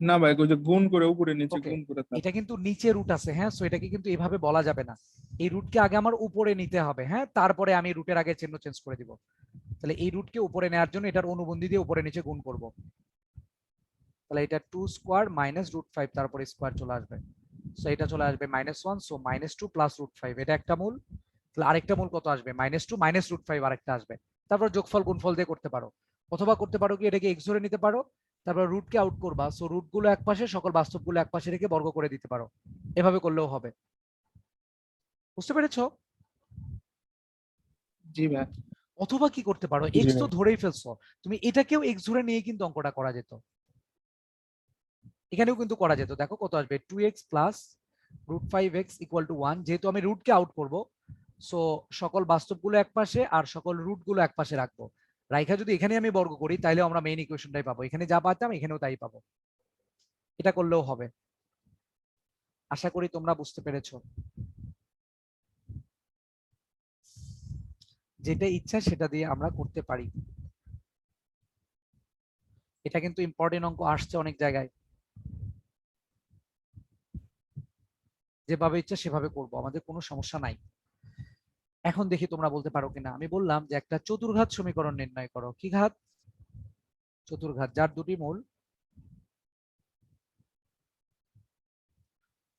না ভাই ওই যে গুণ করে উপরে নিচে ওকে, গুণ করে এটা কিন্তু নিচে রুট আছে। হ্যাঁ, সো এটাকে কিন্তু এভাবে বলা যাবে না। এই রুটকে আগে আমার উপরে নিতে হবে। হ্যাঁ, তারপরে আমি রুটের আগে চিহ্ন চেঞ্জ করে দিব। তাহলে এই রুটকে উপরে নেওয়ার জন্য এটার অনুবন্ধী দিয়ে উপরে নিচে গুণ করব। তাহলে এটা 2 স্কয়ার মাইনাস √5 তারপরে স্কয়ার চলে আসবে। সো এটা চলে আসবে -1, সো -2 প্লাস √5 এটা একটা মূল। তাহলে আরেকটা মূল কত আসবে? -2 মাইনাস √5 আরেকটা আসবে। তারপর যোগফল গুণফল দিয়ে করতে পারো, অথবা করতে পারো কি এটাকে x ধরে নিতে পারো, তারপর রুটকে আউট করবা, সো রুট গুলো একপাশে সকল বাস্তবগুলো একপাশে রেখে বর্গ করে দিতে পারো। এভাবে করলেও হবে। বুঝতে পেরেছো? জি ভাই। অথবা কি করতে পারো, জি x তো ভাই। ধরেই ফেলছো, তুমি এটাকেও x ধরে নিয়ে কিন্তু অঙ্কটা করা যেত। এখানেও কিন্তু করা যেত। দেখো কত আসবে? 2x plus √5x equal to 1। যেহেতু আমি রুটকে আউট করব, সো সকল বাস্তবগুলো একপাশে আর সকল রুটগুলো একপাশে রাখবো। রাইখা যদি এখানে আমি বর্গ করি তাহলে আমরা মেইন ইকুয়েশনটাই পাবো। এখানে যা পাতাম এখানেও তাই পাবো। এটা করলেও হবে। আশা করি তোমরা বুঝতে পেরেছো। যেটা ইচ্ছা সেটা দিয়ে আমরা করতে পারি। এটা কিন্তু ইম্পর্টেন্ট অঙ্ক, আসছে অনেক জায়গায়। যেভাবে ইচ্ছা সেভাবে করব, আমাদের কোনো সমস্যা নাই। এখন দেখি তোমরা বলতে পারো কিনা। আমি বললাম যে একটা চতুর্ঘাত সমীকরণ নির্ণয় করো। কি ঘাত? চতুর্ঘাত, যার দুটি মূল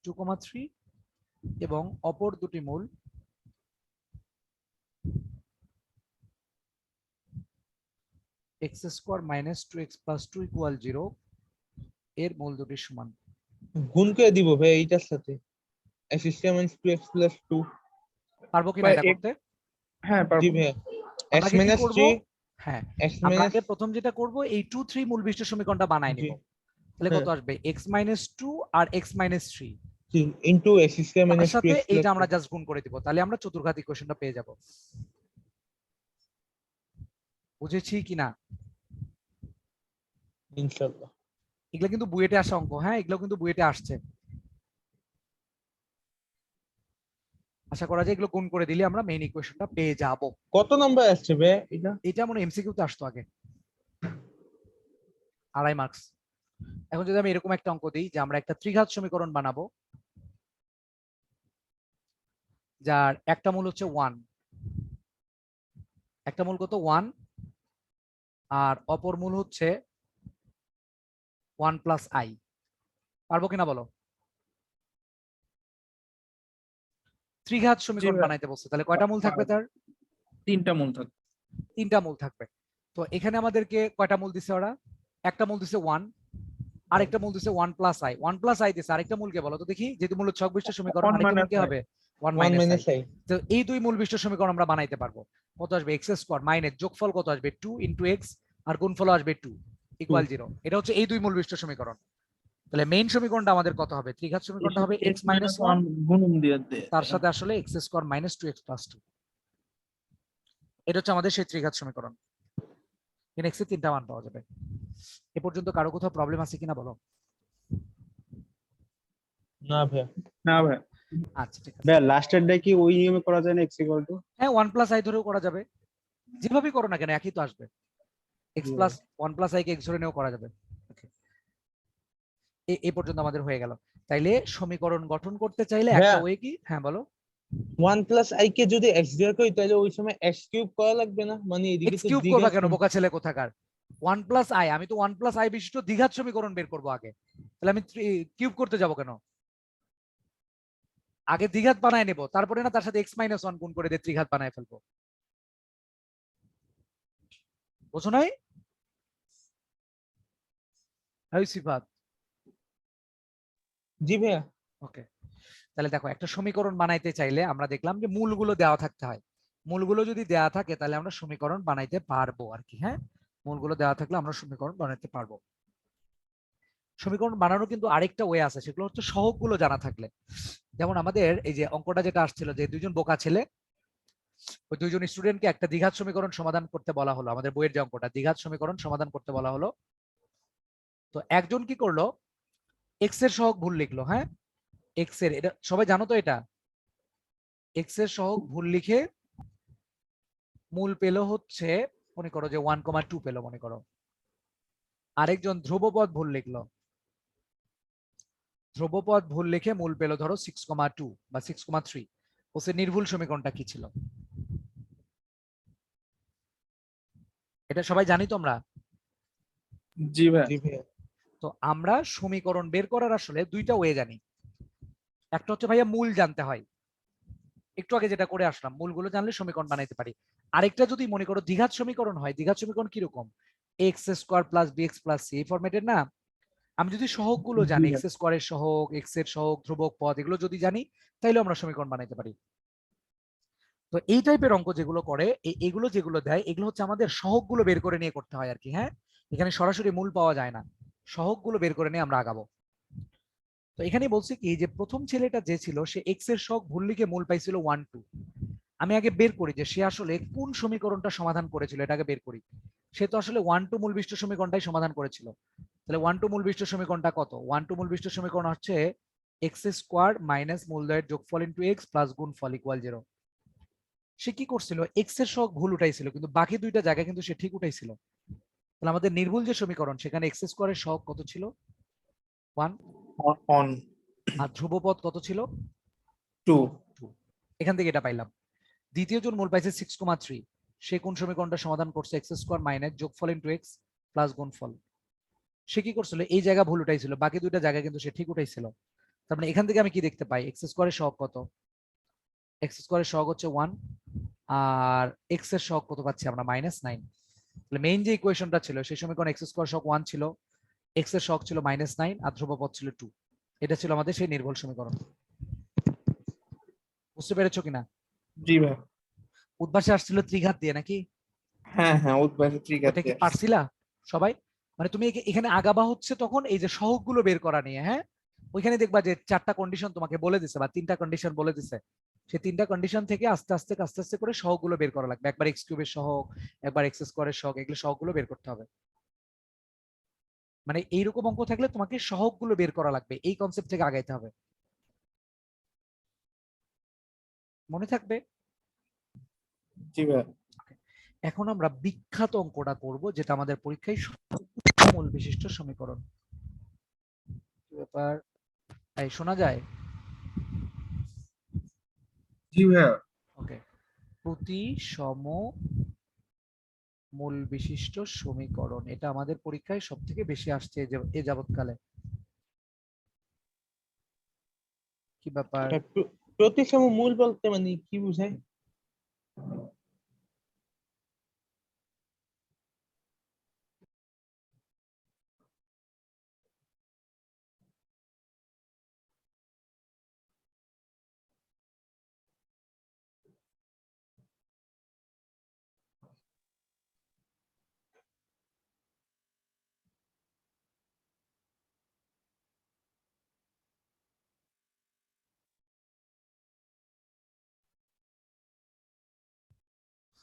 2,3 এবং অপর দুটি মূল x square minus 2x plus 2 equal 0 এর মূল দুটির সমান। গুণ করে দিব ভাই এইটার সাথে x square minus 2x plus 2। পারবো কিনা ভাই, এটা করতে? হ্যাঁ জি পারবো। ভাইয়া x আমরা আগে কি minus করব? 3 হ্যাঁ, x আমরা minus আগে প্রথম যেটা করব এই 2 3 মূল বিশিষ্ট সমীকরণটা বানাই জি নিব। তাহলে হ্যাঁ কত আসবে? x minus 2 আর x minus 3 into x square তার minus সাথে 2x এইটা plus আমরা জাস্ট গুণ করে দিব, তাহলে আমরা চতুর্ঘাত ইকুয়েশনটা পেয়ে যাব। বুঝেছি কিনা? ইনশাআল্লাহ। এগুলো কিন্তু বুয়েটে আসা অঙ্ক, হ্যাঁ এগুলো কিন্তু বুয়েটে আসছে। আশা করা যায় এগুলো গুণ করে দিলে আমরা মেইন ইকুয়েশনটা পেয়ে যাব। কত নাম্বার আসছে ভাইয়া এটা? এটা মনে এমসিকিউ তে আসতো আগে, 2.5 মার্কস। এখন যদি আমি এরকম একটা অঙ্ক দিই যে আমরা একটা ত্রিঘাত সমীকরণ বানাবো যার একটা মূল হচ্ছে 1, একটা মূল কত 1 আর অপর মূল হচ্ছে 1 প্লাস আই, পারবো কিনা বলো? ত্রিঘাত সমীকরণ ভাই। বানাইতে বলছে, তাহলে কয়টা মূল থাকবে তার? 3টা মূল থাকবে। 3টা মূল থাকবে। তো এখানে আমাদেরকে কয়টা মূল দিছে ওরা? একটা মূল দিছে 1, আরেকটা মূল দিছে 1 প্লাস আই, 1 প্লাস আই দিছে, আরেকটা মূলকে বলো তো দেখি, যেহেতু মূল ছক বিশিষ্ট সমীকরণ 1 আরেকটা মূল minus কি i। হবে? 1 1 মাইনাস আই। minus i তো এই দুই মূল বিশিষ্ট সমীকরণ আমরা বানাইতে পারবো। কত আসবে? এক্স স্কয়ার মাইনাস যোগফল কত আসবে? 2 ইনটু এক্স আর গুণফল আসবে 2 ইকুয়াল 0। এটা হচ্ছে এই দুই মূল বিশিষ্ট সমীকরণ। তাহলে মেইন সমীকরণটা আমাদের কত হবে? ত্রিঘাত সমীকরণটা হবে x x মাইনাস 1 - 1 গুণন দিয়ে দে। তার সাথে আসলে x square minus 2x plus 2। এটা হচ্ছে আমাদের সেই ত্রিঘাত সমীকরণ। এখানে x এর 3টা মান পাওয়া যাবে। এ পর্যন্ত কারো কোথাও প্রবলেম আছে কিনা বলো? না ভাইয়া। না ভাই। আচ্ছা ঠিক আছে। ভাইয়া লাস্টের ডে কি ওই নিয়মে করা যায় না x ইকুয়াল টু? হ্যাঁ 1 প্লাস আই ধরেও করা যাবে, যেভাবেই করো না কেন একই তো আসবে। x plus 1 plus I K x ধরে নিয়েও করা যাবে। এই পর্যন্ত আমাদের হয়ে গেল। তাইলে সমীকরণ গঠন করতে চাইলে একটা হ্যাঁ। ওয়ে কি? হ্যাঁ বলো। 1 plus i কে যদি x দিয়ে করি তাহলে ওই সময় x কিউব করা লাগবে না, মানে এদিকে এক্স তো কিউব করবা দ্বিঘাত কেন বোকা ছেলে কোথাকার? 1 প্লাস আই, আমি তো 1 প্লাস আই বিশিষ্ট দ্বিঘাত সমীকরণ বের করবো আগে, তাহলে আমি কিউব করতে যাব কেন? আগে দ্বিঘাত বানায় নেব, তারপরে না তার সাথে x মাইনাস 1 গুণ করে দিয়ে ত্রিঘাত বানায় ফেলবো। বুঝো নাই? এই সিফাত। জি ভাইয়া। ওকে, তাহলে দেখো একটা সমীকরণ বানাইতে চাইলে আমরা দেখলাম যে মূলগুলো দেওয়া থাকতে হয়। মূলগুলো যদি দেওয়া থাকে তাহলে আমরা সমীকরণ বানাইতে পারবো আর কি। হ্যাঁ, মূলগুলো দেওয়া থাকলে আমরা সমীকরণ বানাইতে পারবো। সমীকরণ বানানোর কিন্তু আরেকটা ওয়ে আছে, সেগুলো হচ্ছে সহগগুলো জানা থাকলে। যেমন আমাদের এই যে অঙ্কটা যেটা আসছিল যে দুইজন বোকা ছেলে, ওই দুইজন স্টুডেন্টকে একটা দ্বিঘাত সমীকরণ সমাধান করতে বলা হলো, আমাদের বইয়ের যে অঙ্কটা দ্বিঘাত সমীকরণ সমাধান করতে বলা হলো। তো একজন কি করলো, এক্স এর সহগ ভুল লিখলো। হ্যাঁ, এক্স এর, এটা সবাই জানো তো, এটা এক্স এর সহগ ভুল লিখে মূল পেলো হচ্ছে মনে করো যে 1,2 পেলো মনে করো। আরেকজন ধ্রুবপদ ভুল লিখলো, ধ্রুবপদ ভুল লিখে মূল পেলো ধরো 6,2 বা 6,3। ওসে নির্ভুল সমীকরণটা কি ছিল? এটা সবাই জানি তো আমরা। জি ভাই। জি ভাইয়া। তো আমরা সমীকরণ বের করার আসলে দুইটা ওয়ে জানি। একটা হচ্ছে ভাইয়া মূল জানতে হয়, একটু আগে যেটা করে আসলাম, মূলগুলো জানলে সমীকরণ বানাইতে পারি। আরেকটা যদি মনে করো দ্বিঘাত সমীকরণ হয়, দ্বিঘাত সমীকরণ কিরকম? X square plus B X plus C এই ফরম্যাটের না। আমি যদি সহগগুলো জানি, এক্স স্কোয়ারের সহগ, এক্স এর সহগ, ধ্রুবক পদ, এগুলো যদি জানি তাইলে আমরা সমীকরণ বানাইতে পারি। তো এই টাইপের অঙ্ক যেগুলো করে, এগুলো যেগুলো দেয়, এগুলো হচ্ছে আমাদের সহগগুলো বের করে নিয়ে করতে হয় আর কি। হ্যাঁ, এখানে সরাসরি মূল পাওয়া যায় না, সহগগুলো বের করে নিয়ে আমরা আগাবো। তো এখানে বলছি কি যে প্রথম ছেলেটা যে ছিল সে এক্স এর সহগ ভুল লিখে মূল পাইছিল 1 2। আমি আগে বের করি যে সে আসলে কোন সমীকরণটা সমাধান করেছিল, এটাকে বের করি। সে তো আসলে 1 2 মূল বিশিষ্ট সমীকরণটাই সমাধান করেছিল। তাহলে 1 2 মূল বিশিষ্ট সমীকরণটা কত? 1 2 মূল বিশিষ্ট সমীকরণ হচ্ছে এক্স স্কোয়ার মাইনাস মূলদ্বয়ের যোগফল ইনটু এক্স প্লাস গুণফল ইকুয়াল 0। সে কি করছিল? এক্স এর সহগ ভুল উঠাইছিল, কিন্তু বাকি দুইটা জায়গায় কিন্তু সে ঠিক উঠাইছিল। তাহলে আমাদের নির্ভুল যে সমীকরণ, সেখানে এক্স স্কোয়ারের সহগ কত ছিল? 1। অন আর ধ্রুবপদ কত ছিল? 2। 2। এখান থেকে এটা পাইলাম। দ্বিতীয় জন মূল পাইছে 6,3। সে কোন সমীকরণটা সমাধান করছে? এক্স স্কোয়ার মাইনাস যোগফল ইনটু এক্স প্লাস গুণফল। সে কি করছিল? এই জায়গা ভুল উঠাইছিল, বাকি দুইটা জায়গা কিন্তু সে ঠিক উঠাইছিল। তার মানে এখান থেকে আমি কি দেখতে পাই? এক্স স্কোয়ারের সহগ কত? এক্স স্কোয়ারের সহগ হচ্ছে 1, আর এক্স এর সহগ কত পাচ্ছি আমরা? -9। তাহলে মেইন যে ইকুয়েশনটা ছিল সেই সমীকরণ এক্স স্কোয়ার সহগ 1 ছিল, এক্স এর সহগ ছিল -9 আর ধ্রুবপদ ছিল 2। এটা ছিল আমাদের সেই নির্ভুল সমীকরণ। বুঝতে পেরেছো কিনা? জি ভাই। উদ্ভাসে আসছিল ত্রিঘাত দিয়ে নাকি? হ্যাঁ হ্যাঁ, উদ্ভাসে ওটা কি ত্রিঘাতে পারছিলা সবাই? মানে তুমি এখানে আগাবা হচ্ছে তখন এই যে সহগগুলো বের করা নিয়ে, হ্যাঁ ওইখানে দেখবা যে 4টা কন্ডিশন তোমাকে বলে দিছে বা 3টা কন্ডিশন বলে দিছে। সেই 3টা কন্ডিশন থেকে আস্তে আস্তে আস্তে আস্তে করে সহগগুলো বের করা লাগবে। একবার এক্স কিউবের সহগ, একবার এক্স স্কোয়ারের সহগ, এগুলো সহগগুলো বের করতে হবে। মানে এইরকম অঙ্ক থাকলে তোমাকে সহগগুলো বের করা লাগবে, এই কনসেপ্ট থেকে আগাইতে হবে। মনে থাকবে? জি ভাইয়া। এখন আমরা বিখ্যাত অঙ্কটা করব, যেটা আমাদের পরীক্ষায় মূল বিশিষ্ট সমীকরণ। কি ব্যাপার, এই শোনা যায়? জি ভাইয়া। ওকে, প্রতিসম মূল বিশিষ্ট সমীকরণ, এটা আমাদের পরীক্ষায় সব থেকে বেশি আসছে এ যাবৎকালে। কি ব্যাপার? প্রতিসম মূল বলতে মানে কি বুঝায়?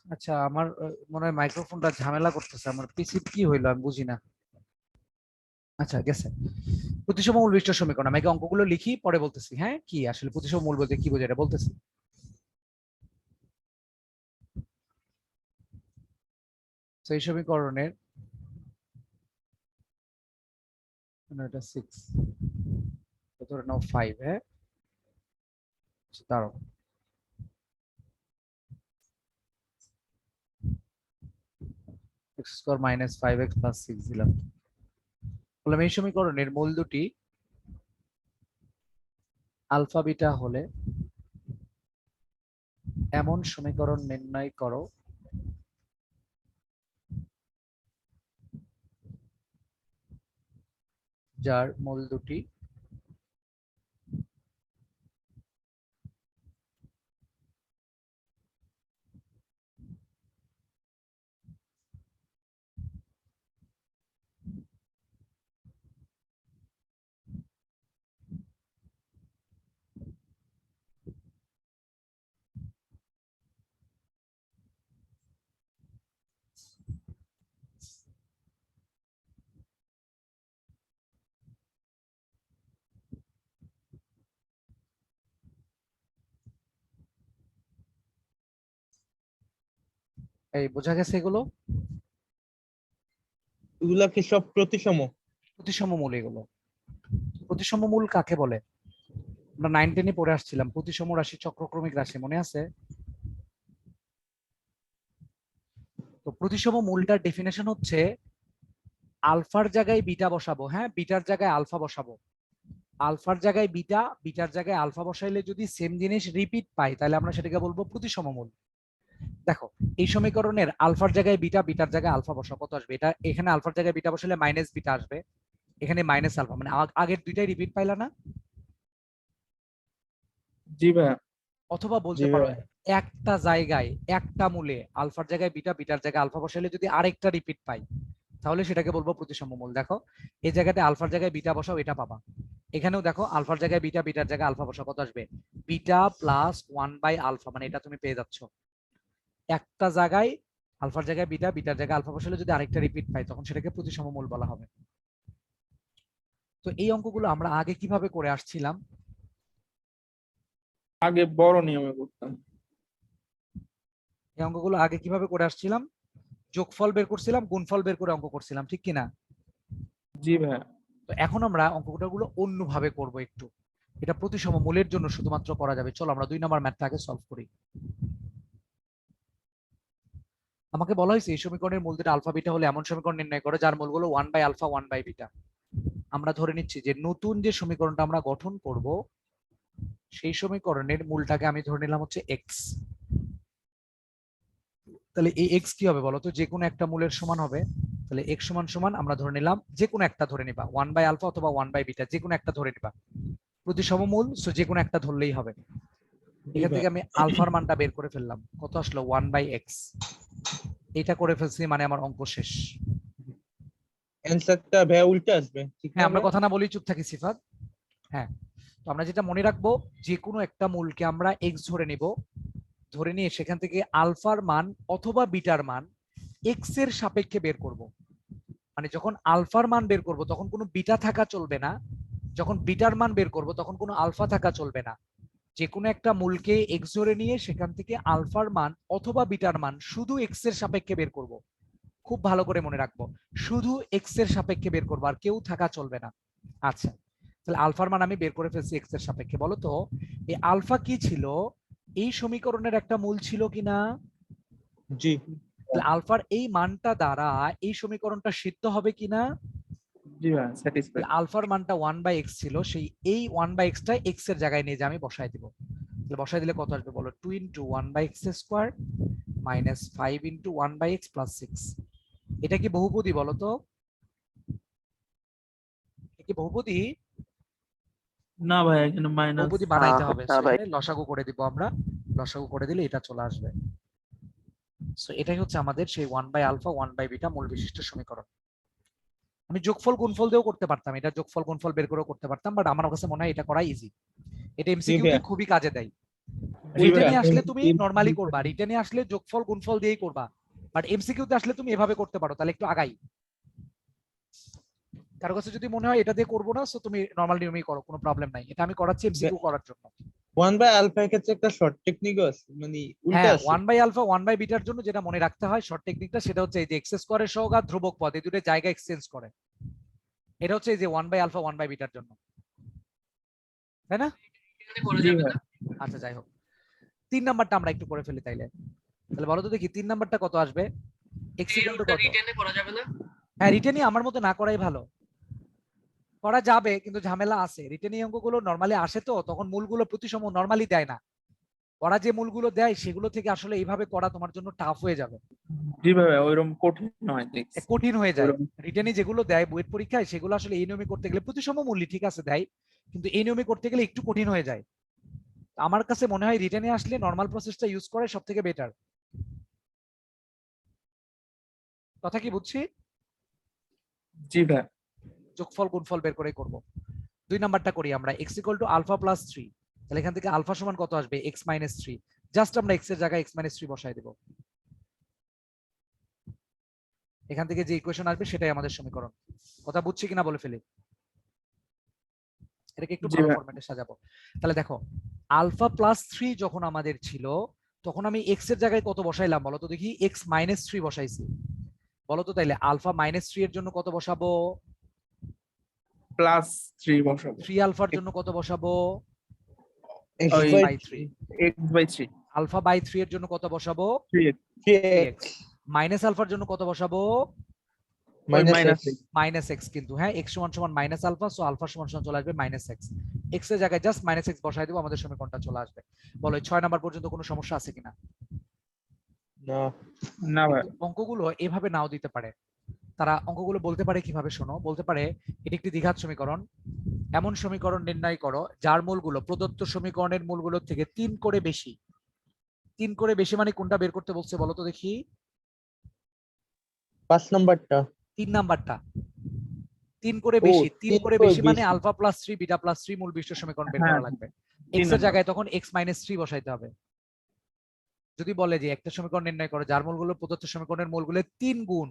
আচ্ছা, আমার মনে হয় মাইক্রোফোনটা ঝামেলা করতেছে, আমার পিসি কি হইলো আমি বুঝি না। আচ্ছা গেছে। প্রতিসম মূল বিশিষ্ট সমীকরণ, আমি আগে অঙ্কগুলো লিখি পরে বলতেছি। হ্যাঁ, কি আসলে প্রতিসম মূল বলতে কি বোঝায় এটা বলতেছি। তো এই সমীকরণের এটা 6, ধরে নাও 5, হ্যাঁ দাঁড়াও, x square minus 5x plus 6 দিলাম। বললাম এই সমীকরণের মূল দুটি আলফা বিটা হলে এমন সমীকরণ নির্ণয় করো যার মূল দুটি এই বোঝা গেছে এগুলো এগুলা কি সব প্রতিসম? প্রতিসম মূল। এগুলো প্রতিসম মূল কাকে বলে? আমরা 9 10-এ পড়ে আসছিলাম প্রতিসম রাশি চক্রক্রমিক রাশি, মনে আছে? তো প্রতিসম মূলটার ডেফিনেশন হচ্ছে আলফার জায়গায় বিটা বসাবো, হ্যাঁ বিটার জায়গায় আলফা বসাবো, আলফার জায়গায় বিটা, বিটার জায়গায় আলফা বসাইলে যদি সেম জিনিস রিপিট পাই তাহলে আমরা সেটাকে বলবো প্রতিসম মূল। দেখো এই সমীকরণের আলফার জায়গায় বিটা, বিটার জায়গায় আলফা বসা, কত আসবে? এটা এখানে আলফার জায়গায় বিটা বসালে মাইনাস বিটা আসবে, এখানে মাইনাস আলফা, মানে আগের দুইটাই রিপিট পাইলা না? জি ভাইয়া। অথবা জি বলতে পারো ভাইয়া। একটা জায়গায় একটা মূলে আলফার জায়গায় বিটা, বিটার জায়গায় আলফা বসাইলে যদি আরেকটা রিপিট পাই তাহলে সেটাকে বলবো প্রতিসম মূল। দেখো এই জায়গাতে আলফার জায়গায় বিটা বসাও, এটা পাবা। এখানেও দেখো আলফার জায়গায় বিটা, বিটার জায়গায় আলফা বসাও, কত আসবে? বিটা প্লাস 1/আলফা, মানে এটা তুমি পেয়ে যাচ্ছ। একটা জায়গায় আলফার জায়গায় বিটা, বিটার জায়গায় আলফা বসালে যদি আরেকটা রিপিট পাই তখন সেটাকে প্রতিসম মূল বলা হবে। তো এই অঙ্কগুলো আমরা আগে কিভাবে করে আসছিলাম? আগে বড় নিয়মে করতাম। এই অঙ্কগুলো আগে কিভাবে করে আসছিলাম? যোগফল বের করছিলাম, গুণফল বের করে অঙ্ক করছিলাম, ঠিক কিনা? জি ভাইয়া। তো এখন আমরা অঙ্কগুলো অন্যভাবে করব একটু। এটা প্রতিসম মূলের জন্য শুধুমাত্র করা যাবে। চলো আমরা 2 নম্বর ম্যাথটা আগে সলভ করি। আমাকে বলা হয়েছে এই সমীকরণের মূল দুটো আলফা বিটা হলে এমন সমীকরণ নির্ণয় করো যার মূলগুলো 1/আলফা 1/বিটা। আমরা ধরে নিচ্ছি যে নতুন যে সমীকরণটা আমরা গঠন করব সেই সমীকরণের মূলটাকে আমি ধরে নিলাম হচ্ছে এক্স। তাহলে এই এক্স কি হবে বলতো? যে কোনো একটা মূলের সমান হবে। তাহলে এক্স সমান সমান আমরা ধরে নিলাম যে কোনো একটা ধরে নিবা, 1/আলফা অথবা 1/বিটা, যে কোনো একটা ধরে নিবা। প্রতিসম মূল, সো যে কোনো একটা ধরলেই হবে। এখান থেকে আমি আলফার মানটা বের করে ফেললাম, কত আসলো 1/x। এটা করে ফেলছি মানে আমার অঙ্ক শেষ। অ্যান্সারটা ভাইয়া উল্টে আসবে, ঠিক না হ্যাঁ, আমরা ভাইয়া? কথা না বলেই চুপ থাকি সিফাত। হ্যাঁ, তো আমরা যেটা মনে রাখবো, যে কোনো একটা মূলকে আমরা এক্স ধরে নিব, ধরে নিয়ে সেখান থেকে আলফার মান অথবা বিটার মান এক্স এর সাপেক্ষে বের করব। মানে যখন আলফার মান বের করব তখন কোনো বিটা থাকা চলবে না, যখন বিটার মান বের করব তখন কোনো আলফা থাকা চলবে না। যে কোনো একটা মূলকে এক্স ধরে নিয়ে সেখান থেকে আলফার মান অথবা বিটার মান শুধু এক্স এর সাপেক্ষে বের করব। খুব ভালো করে মনে রাখবো, শুধু এক্স এর সাপেক্ষে বের করবো, আর কেউ থাকা চলবে না। আচ্ছা, তাহলে আলফার মান আমি বের করে ফেলছি এক্স এর সাপেক্ষে। বলো তো এই আলফা কি ছিল? এই সমীকরণের একটা মূল ছিল কিনা? জি। তাহলে আলফার এই মানটা দ্বারা এই সমীকরণটা সিদ্ধ হবে কিনা? জি ভাই, স্যাটিসফাইড। তাহলে আলফার মানটা 1/x ছিল, সেই এই 1/x টা এক্স এর জায়গায় নিয়ে যে আমি বসাই দিব। তাহলে বসাই দিলে কত আসবে বলো? 2 × 1/x square minus 5 × 1/x plus 6। এটা কি বহুপদী বলো তো? এটা কি বহুপদী? না ভাই, এখানে মাইনাস। বহুপদী বানাইতে হবে, না সো ভাই। এখানে লসাগু করে দিব আমরা। লসাগু করে দিলে এটা চলে আসবে। সো এটাই হচ্ছে আমাদের সেই 1/α 1/β মূল বিশিষ্ট সমীকরণ। আমি যোগফল গুণফল দিয়েও করতে পারতাম, এটা যোগফল গুণফল বের করেও করতে পারতাম, বাট আমার কাছে মনে হয় এটা করা ইজি। এটা এমসিকিউ তে ভাইয়া। খুবই কাজে দেয়। জি রিটেনে ভাইয়া। আসলে তুমি নরমালি করবা, রিটেনে আসলে যোগফল গুণফল দিয়েই করবা, বাট এমসিকিউ তে আসলে তুমি এভাবে করতে পারো, তাহলে একটু আগাই। কারো কাছে যদি মনে হয় এটা দিয়ে করবো না, সো তুমি নরমাল নিয়মেই করো, কোনো প্রবলেম নাই। এটা আমি করাচ্ছি এমসিকিউ করার জন্য। 1/α এর ক্ষেত্রে একটা শর্ট টেকনিকও আছে, মানে উল্টে হ্যাঁ, আসে। 1/α 1/β জন্য যেটা মনে রাখতে হয় শর্ট টেকনিকটা, সেটা হচ্ছে এই যে এক্স স্কয়ারের সহগ আর ধ্রুবক পদ এই দুটো জায়গা এক্সচেঞ্জ করে। এটা হচ্ছে এই যে 1/α 1/β জন্য, তাই না? জি ভাই। আচ্ছা, যাই হোক, 3 নাম্বারটা আমরা একটু করে ফেলি তাইলে। তাহলে বলো তো দেখি 3 নাম্বারটা কত আসবে? x ইকুয়াল টু কত? হ্যাঁ, রিটেনই আমার মতো না করাই ভালো। করা যাবে কিন্তু ঝামেলা আছে। রিটেন এই অঙ্কগুলো নরমালি আসে, তো তখন মূলগুলো প্রতিসম নরমালি দেয় না। ওরা যে মূলগুলো দেয় সেগুলো থেকে আসলে এইভাবে করা তোমার জন্য টাফ হয়ে যাবে, জি ভাই, ওইরকম কঠিন নয়, দেখছি। কঠিন হয়ে যায়। ওইরকম। রিটেনে যেগুলো দেয় বুয়েট পরীক্ষায় সেগুলো আসলে এই নিয়মে করতে গেলে প্রতিসম মূল্য ঠিক আছে দেয়, কিন্তু এই নিয়মে করতে গেলে একটু কঠিন হয়ে যায়। আমার কাছে মনে হয় রিটেনে আসলে নরমাল প্রসেসটা ইউজ করে সব থেকে বেটার। কথা কি বুঝছি? জি ভাই। যোগফল গুণফল বের করে করব। 2 নাম্বারটা করি আমরা, x equal to alpha plus 3। তাহলে এখান থেকে আলফা সমান কত আসবে? x minus 3। জাস্ট আমরা x এর জায়গায় x মাইনাস 3 বসাই দেব। এখান থেকে যে ইকুয়েশন আসবে সেটাই আমাদের সমীকরণ। কথা বুঝছি কিনা বলে ফেলি, এটাকে একটু জি ভালো ভাই। ফরম্যাটে সাজাবো। তাহলে দেখো, আলফা প্লাস 3 যখন আমাদের ছিল তখন আমি x এর জায়গায় কত বসাইলাম বলো তো দেখি? x মাইনাস 3 বসাইছি। বলো তো তাইলে আলফা মাইনাস 3 এর জন্য কত বসাবো? +3 বসাবো। 3 আলফার জন্য কত বসাবো? ওই x by 3। x/3। Alpha by 3 এর জন্য কত বসাবো? 3x। 3x। মাইনাস আলফার জন্য কত বসাবো? ওই মাইনাস -x। মাইনাস এক্স, কিন্তু হ্যাঁ x সমান সমান মাইনাস আলফা, সো আলফা সমান সমান চলে আসবে মাইনাস এক্স। এক্স এর জায়গায় জাস্ট মাইনাস এক্স বসাই দেবো, আমাদের সমীকরণটা চলে আসবে। বলো 6 নাম্বার পর্যন্ত কোনো সমস্যা আছে কিনা? না। না ভাই। কিন্তু অঙ্কগুলো এভাবে নাও দিতে পারে। তারা অঙ্কগুলো বলতে পারে কিভাবে, শোনো, বলতে পারে এটি একটি দ্বিঘাত সমীকরণ, এমন সমীকরণ নির্ণয় করো যার মূলগুলো প্রদত্ত সমীকরণের মূলগুলোর থেকে 3 করে বেশি। 3 করে বেশি মানে কোনটা বের করতে বলছে বলো তো দেখি? 5 নাম্বারটা। 3 নাম্বারটা। 3 করে ও, বেশি, 3 3 করে করে বেশি মানে বেশি। আলফা প্লাস 3 বিটা প্লাস 3 মূল বিশিষ্ট সমীকরণ বের হ্যাঁ, করা লাগবে। 3 এক্স এর নাম্বার। জায়গায় তখন x মাইনাস 3 বসাইতে হবে। যদি বলে যে একটা সমীকরণ নির্ণয় করো যার মূলগুলো প্রদত্ত সমীকরণের মূলগুলো 3 গুণ,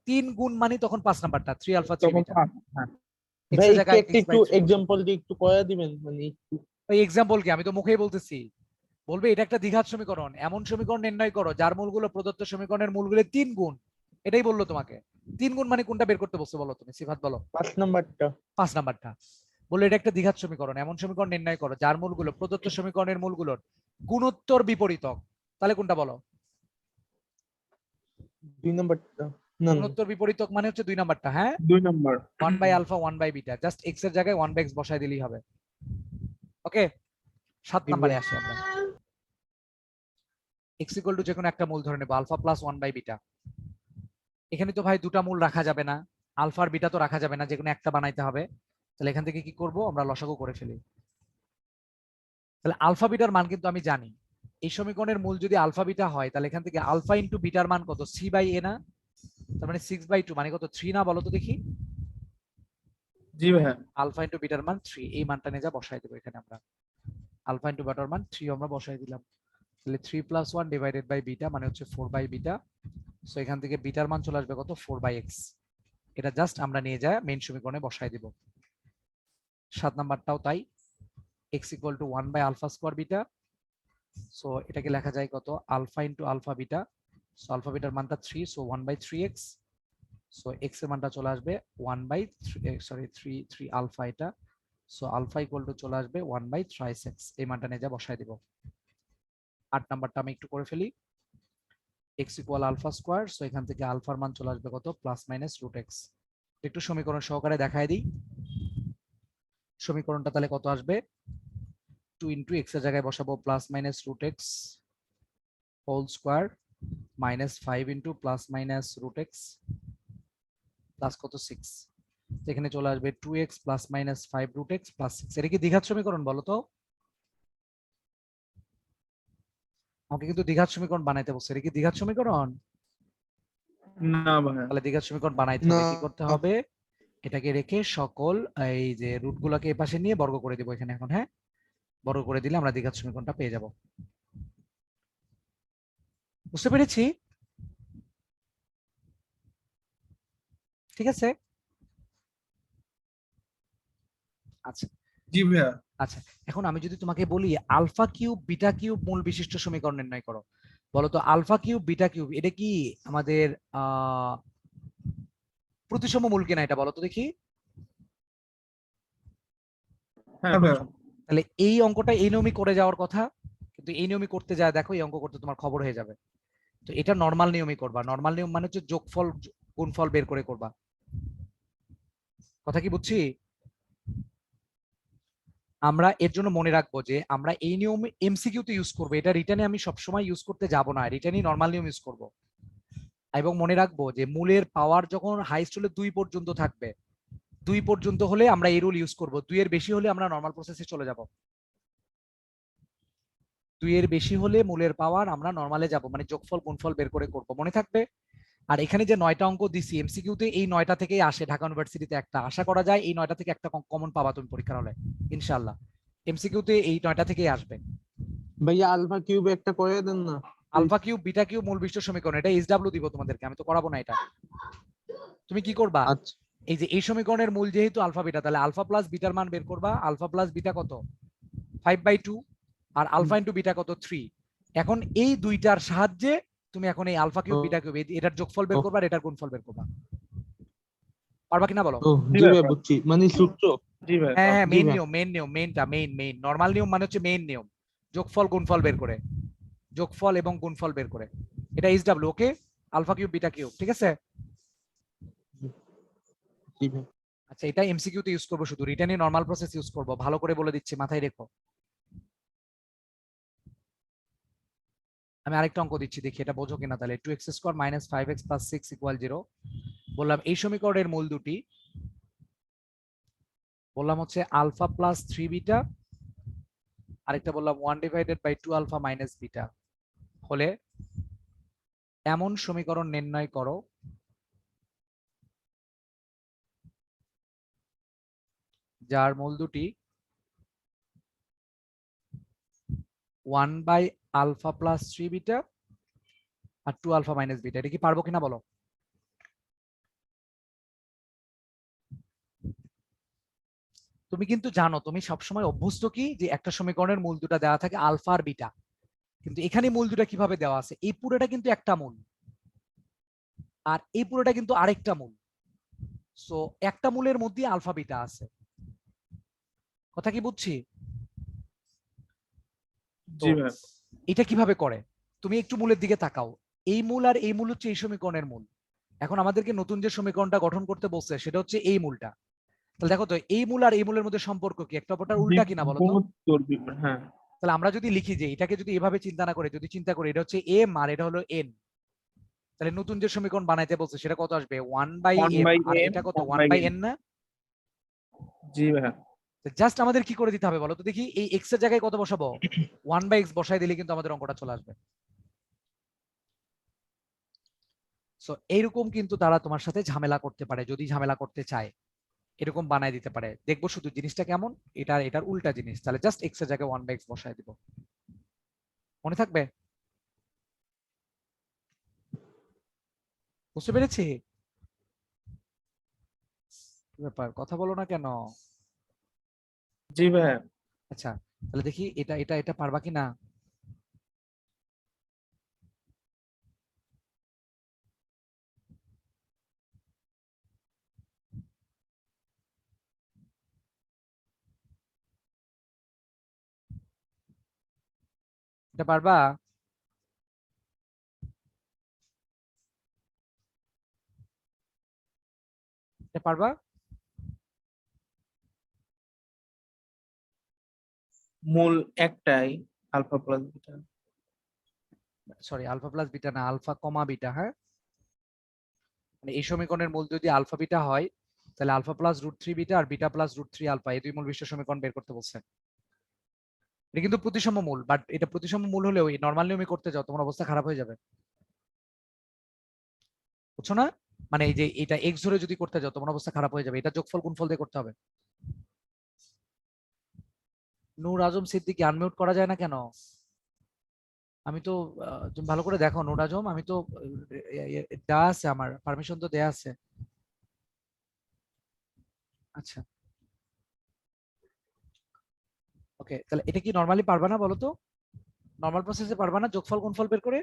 3 গুণ মানে তখন 5 নাম্বারটা 3 আলফা 3 তখন বিটা। হ্যাঁ। x ভাই এর জায়গায় একটু x একটু বাই 3 বসাবো। এক্সাম্পল দিয়ে একটু করা দিবেন, মানে একটু। ওই এক্সাম্পল কি, আমি তো মুখেই বলতেছি। বলবে এটা একটা দ্বিঘাত সমীকরণ, এমন সমীকরণ নির্ণয় করো যার মূলগুলো প্রদত্ত সমীকরণের মূলগুলো 3 গুণ। এটাই বললো তোমাকে। 3 গুণ মানে কোনটা বের করতে বলছে বলো তুমি সিফাত, বলো? 5 নাম্বারটা। 5 নাম্বারটা। বললো এটা একটা দ্বিঘাত সমীকরণ, এমন সমীকরণ নির্ণয় করো যার মূলগুলো প্রদত্ত সমীকরণের মূলগুলোর গুণোত্তর বিপরীতক। তাহলে কোনটা বলো? 2 নাম্বারটা। না না। গুণোত্তর বিপরীতক মানে হচ্ছে 2 নাম্বারটা। হ্যাঁ, 2 নাম্বার। 1/α 1/β, জাস্ট x এর জায়গায় 1/x বসাই দিলেই হবে। ওকে, 7 জি নাম্বারে ভাই। আসি আমরা। x ইকুয়াল টু যে কোনো একটা মূল ধরে নেব আলফা প্লাস 1/β। এখানে তো ভাই দুটা মূল রাখা যাবে না, আলফা আর বিটা তো রাখা যাবে না, যে কোনো একটা বানাইতে হবে। তাহলে এখান থেকে কি করব আমরা? লসাগু করে ফেলি। তাহলে আলফা বিটার মান কিন্তু আমি জানি। এই সমীকরণের মূল যদি আলফা বিটা হয় তাহলে এখান থেকে আলফা ইন্টু বিটার মান কত, সি বাই এ না? তার মানে 6/2 মানে কত, 3 না? বলো তো দেখি। জি ভাইয়া। আলফা ইন্টু বিটার মান 3, এই মানটা নিয়ে যা বসাই দেবো এখানে আমরা। আলফা ইন্টু বিটার মান 3 আমরা বসাই দিলাম। তাহলে 3 + 1 ডিভাইডেড বাই বিটা মানে হচ্ছে 4/বিটা। সো এখান থেকে বিটার মান চলে আসবে কত, 4/x। এটা জাস্ট আমরা নিয়ে যায় মেইন সমীকরণে বসাই দিব। 7 নাম্বারটাও তাই, x = 1/α² বিটা। সো এটাকে লেখা যায় কত, alpha into alpha beta. So alpha বিটার মানটা 3, সো 1/3x। সো x এর মানটা চলে আসবে 3 আলফা এটা। সো আলফা = চলে আসবে 1/3x। এই মানটা নিয়ে যা বসাই দিব। 8 নাম্বারটা আমি একটু করে ফেলি। x = α²। সো এখান থেকে আলফার মান চলে আসবে কত, +-√x। একটু সমীকরণ সহকারে দেখায় দিই। সমীকরণটা তাহলে কত আসবে, 2 × x এর জায়গায় বসাবো +-√x whole square minus 5 × +-√x plus কত, 6। এখানে চলে আসবে 2x + -5√x + 6। এটা কি দ্বিঘাত সমীকরণ বলো তো? আমাকে কিন্তু দ্বিঘাত সমীকরণ বানাইতে বলছে। এটা কি দ্বিঘাত সমীকরণ? না ভাইয়া। তাহলে দ্বিঘাত সমীকরণ বানাইতে না। হবে, কি করতে হবে, এটাকে রেখে সকল এই যে রুট গুলাকে এই পাশে নিয়ে বর্গ করে দিব এখানে এখন। হ্যাঁ, বর্গ করে দিলে আমরা দ্বিঘাত সমীকরণটা পেয়ে যাব। বুঝতে পেরেছি? ঠিক আছে। আচ্ছা জি ভাইয়া। আচ্ছা, এখন আমি যদি তোমাকে বলি আলফা কিউব বিটা কিউব মূল বিশিষ্ট সমীকরণ নির্ণয় করো, বলো তো আলফা কিউব বিটা কিউব এটা কি আমাদের প্রতিসম মূল কিনা, এটা বলো তো দেখি। হ্যাঁ হ্যাঁ ভাইয়া। তাহলে এই অঙ্কটা এই নিয়মই করে যাওয়ার কথা, কিন্তু এই নিয়মই করতে যায়, দেখো এই অঙ্ক করতে তোমার খবর হয়ে যাবে। তো এটা নরমাল নিয়মই করবা। নরমাল নিয়ম মানে হচ্ছে যোগফল গুণফল বের করে করবা। কথা কি বুঝছি? আমরা এর জন্য মনে রাখবো যে আমরা এই নিয়ম এমসিকিউ তে ইউজ করবো, এটা রিটার্নে আমি সবসময় ইউজ করতে যাব না, রিটার্নই নরমাল নিয়ম ইউজ করব। এবং মনে রাখবো যে মূলের পাওয়ার যখন হাইস্ট হলে 2 পর্যন্ত থাকবে, 2 পর্যন্ত হলে আমরা এই রুল ইউজ করব, 2 এর বেশি হলে আমরা নরমাল প্রসেসে চলে যাব। 2 এর বেশি হলে মূলের পাওয়ার আমরা নরমালে যাব, মানে যোগফল গুণফল বের করে করব, মনে থাকবে। আর এখানে যে 9টা অঙ্ক দিছি এমসিকিউ তে, এই 9টা থেকেই আসে ঢাকা ইউনিভার্সিটিতে একটা, আশা করা যায় এই 9টা থেকে একটা কমন পাবা তুমি পরীক্ষার হলে ইনশাআল্লাহ। এমসিকিউ তে এই 9টা থেকেই আসবে। ভাইয়া আলফা কিউবে একটা করে দেন না। আলফা কিউব বিটা কিউব মূল বিশিষ্ট সমীকরণ, এটা এইচডব্লিউ দিব তোমাদেরকে, আমি তো করাবো না এটা। তুমি কি করবা, আচ্ছা। এই যে এই সমীকরণের মূল যেহেতু আলফা বিটা, তাহলে আলফা প্লাস বিটার মান বের করবা। আলফা প্লাস বিটা কত, 5/2, আর আলফা ইন্টু বিটা কত, 3। এখন এই দুইটার সাহায্যে তুমি এখন এই আলফা কিউব বিটা কিউব এটার যোগফল বের করবা, আর এটার গুণফল বের করবা। পারবা কিনা বলো? ও জি ভাই বুঝছি, মানে সূত্র। জি ভাই। হ্যাঁ হ্যাঁ, জি মেইন ভাই। নিয়ম, মেইন নরমাল নিয়ম মানে হচ্ছে মেইন নিয়ম, যোগফল গুণফল বের করে, যোগফল এবং গুণফল বের করে। এটা এইচডব্লিউ, ওকে, আলফা কিউব বিটা কিউব, ঠিক আছে। জি ভাই। আচ্ছা, এটা এমসিকিউ তে ইউজ করবো, শুধু রিটার্নে নরমাল প্রসেস ইউজ করবো, ভালো করে বলে দিচ্ছি, মাথায় রেখো। আমি আরেকটা অঙ্ক দিচ্ছি, দেখি এটা বোঝো কিনা। তাহলে 2x² - 5x + 6 = 0। বললাম এই সমীকরণের মূল দুটি, বললাম হচ্ছে আলফা প্লাস 3 বিটা, আরেকটা বললাম 1/2 আলফা মাইনাস বিটা হলে এমন সমীকরণ নির্ণয় করো যার মূল দুটি 1/α + 3 বিটা আর 2 আলফা মাইনাস বিটা। এটা কি পারবো কিনা বলো? তুমি কিন্তু জানো, তুমি সবসময় অভ্যস্ত কি যে একটা সমীকরণের মূল দুটা দেওয়া থাকে আলফা আর বিটা, কিন্তু এখানে মূল দুটা কিভাবে দেওয়া আছে, এই পুরোটা কিন্তু একটা মূল আর এই পুরোটা কিন্তু আরেকটা মূল। সো একটা মূলের মধ্যে আলফা বিটা আছে। কথা কি বুঝছি? জি ভাই। এটা কিভাবে করে, তুমি একটু মূলের দিকে তাকাও। এই মূল আর এই মূল হচ্ছে এই সমীকরণের মূল। এখন আমাদেরকে নতুন যে সমীকরণটা গঠন করতে বলছে সেটা হচ্ছে এই মূলটা। তাহলে দেখো তো এই মূল আর এই মূলের মধ্যে সম্পর্ক কি, একটা অপরটার উল্টা কিনা বলো তো? হ্যাঁ। তাহলে আমরা যদি লিখি যে এটাকে যদি এভাবে চিন্তা না করে যদি চিন্তা করি এটা হচ্ছে এম আর এটা হলো এন, তাহলে নতুন যে সমীকরণ বানাইতে বলছে সেটা কত আসবে, 1/m, আর এটা কত 1/n না? জি ভাই। জাস্ট আমাদের কি করে দিতে হবে বলো তো দেখি, এই এক্স এর জায়গায় কত বসাবো? 1/x বসাই দিলে কিন্তু আমাদের অঙ্কটা চলে আসবে। সো এইরকম কিন্তু তারা তোমার সাথে ঝামেলা করতে পারে, যদি ঝামেলা করতে চায় এরকম বানায় দিতে পারে। দেখবো শুধু জিনিসটা কেমন, এটার উল্টা জিনিস। তাহলে জাস্ট এক্স এর জায়গায় 1/x বসায় দিব, মনে থাকবে? বুঝতে পেরেছি? কি ব্যাপার, কথা বলো না কেন? জি ভাই। আচ্ছা তাহলে দেখি এটা এটা এটা পারবা কি না। এটা পারবা? এটা পারবা? মূল একটাই, alpha plus beta. Sorry, alpha plus beta না, আলফা কমা বিটা। হ্যাঁ, মানে এই সমীকরণের মূল যদি আলফা বিটা হয় তাহলে আলফা প্লাস √3 বিটা আর বিটা প্লাস √3 আলফা, এই দুই মূল বিশিষ্ট সমীকরণ বের করতে বলছে। এটা কিন্তু প্রতিসম মূল, বাট এটা প্রতিসম মূল হলেও এই নরমাল নিয়মে করতে যাও তোমার অবস্থা খারাপ হয়ে যাবে, বুঝছো না? মানে এই যে এটা এক্স ধরে যদি করতে যাও তোমার অবস্থা খারাপ হয়ে যাবে, এটা যোগফল গুণফল দিয়ে করতে হবে। নূর আজম সিদ্দিকী আনমিউট করা যায় না কেন? আমি তো তুমি ভালো করে দেখো নূর আজম, আমি তো দেওয়া আছে, আমার পারমিশন তো দেয়া আছে। আচ্ছা ওকে, তাহলে এটা কি নরমালি পারবা না বলো তো? নরমাল প্রসেসে পারবা না যোগফল গুণফল বের করে?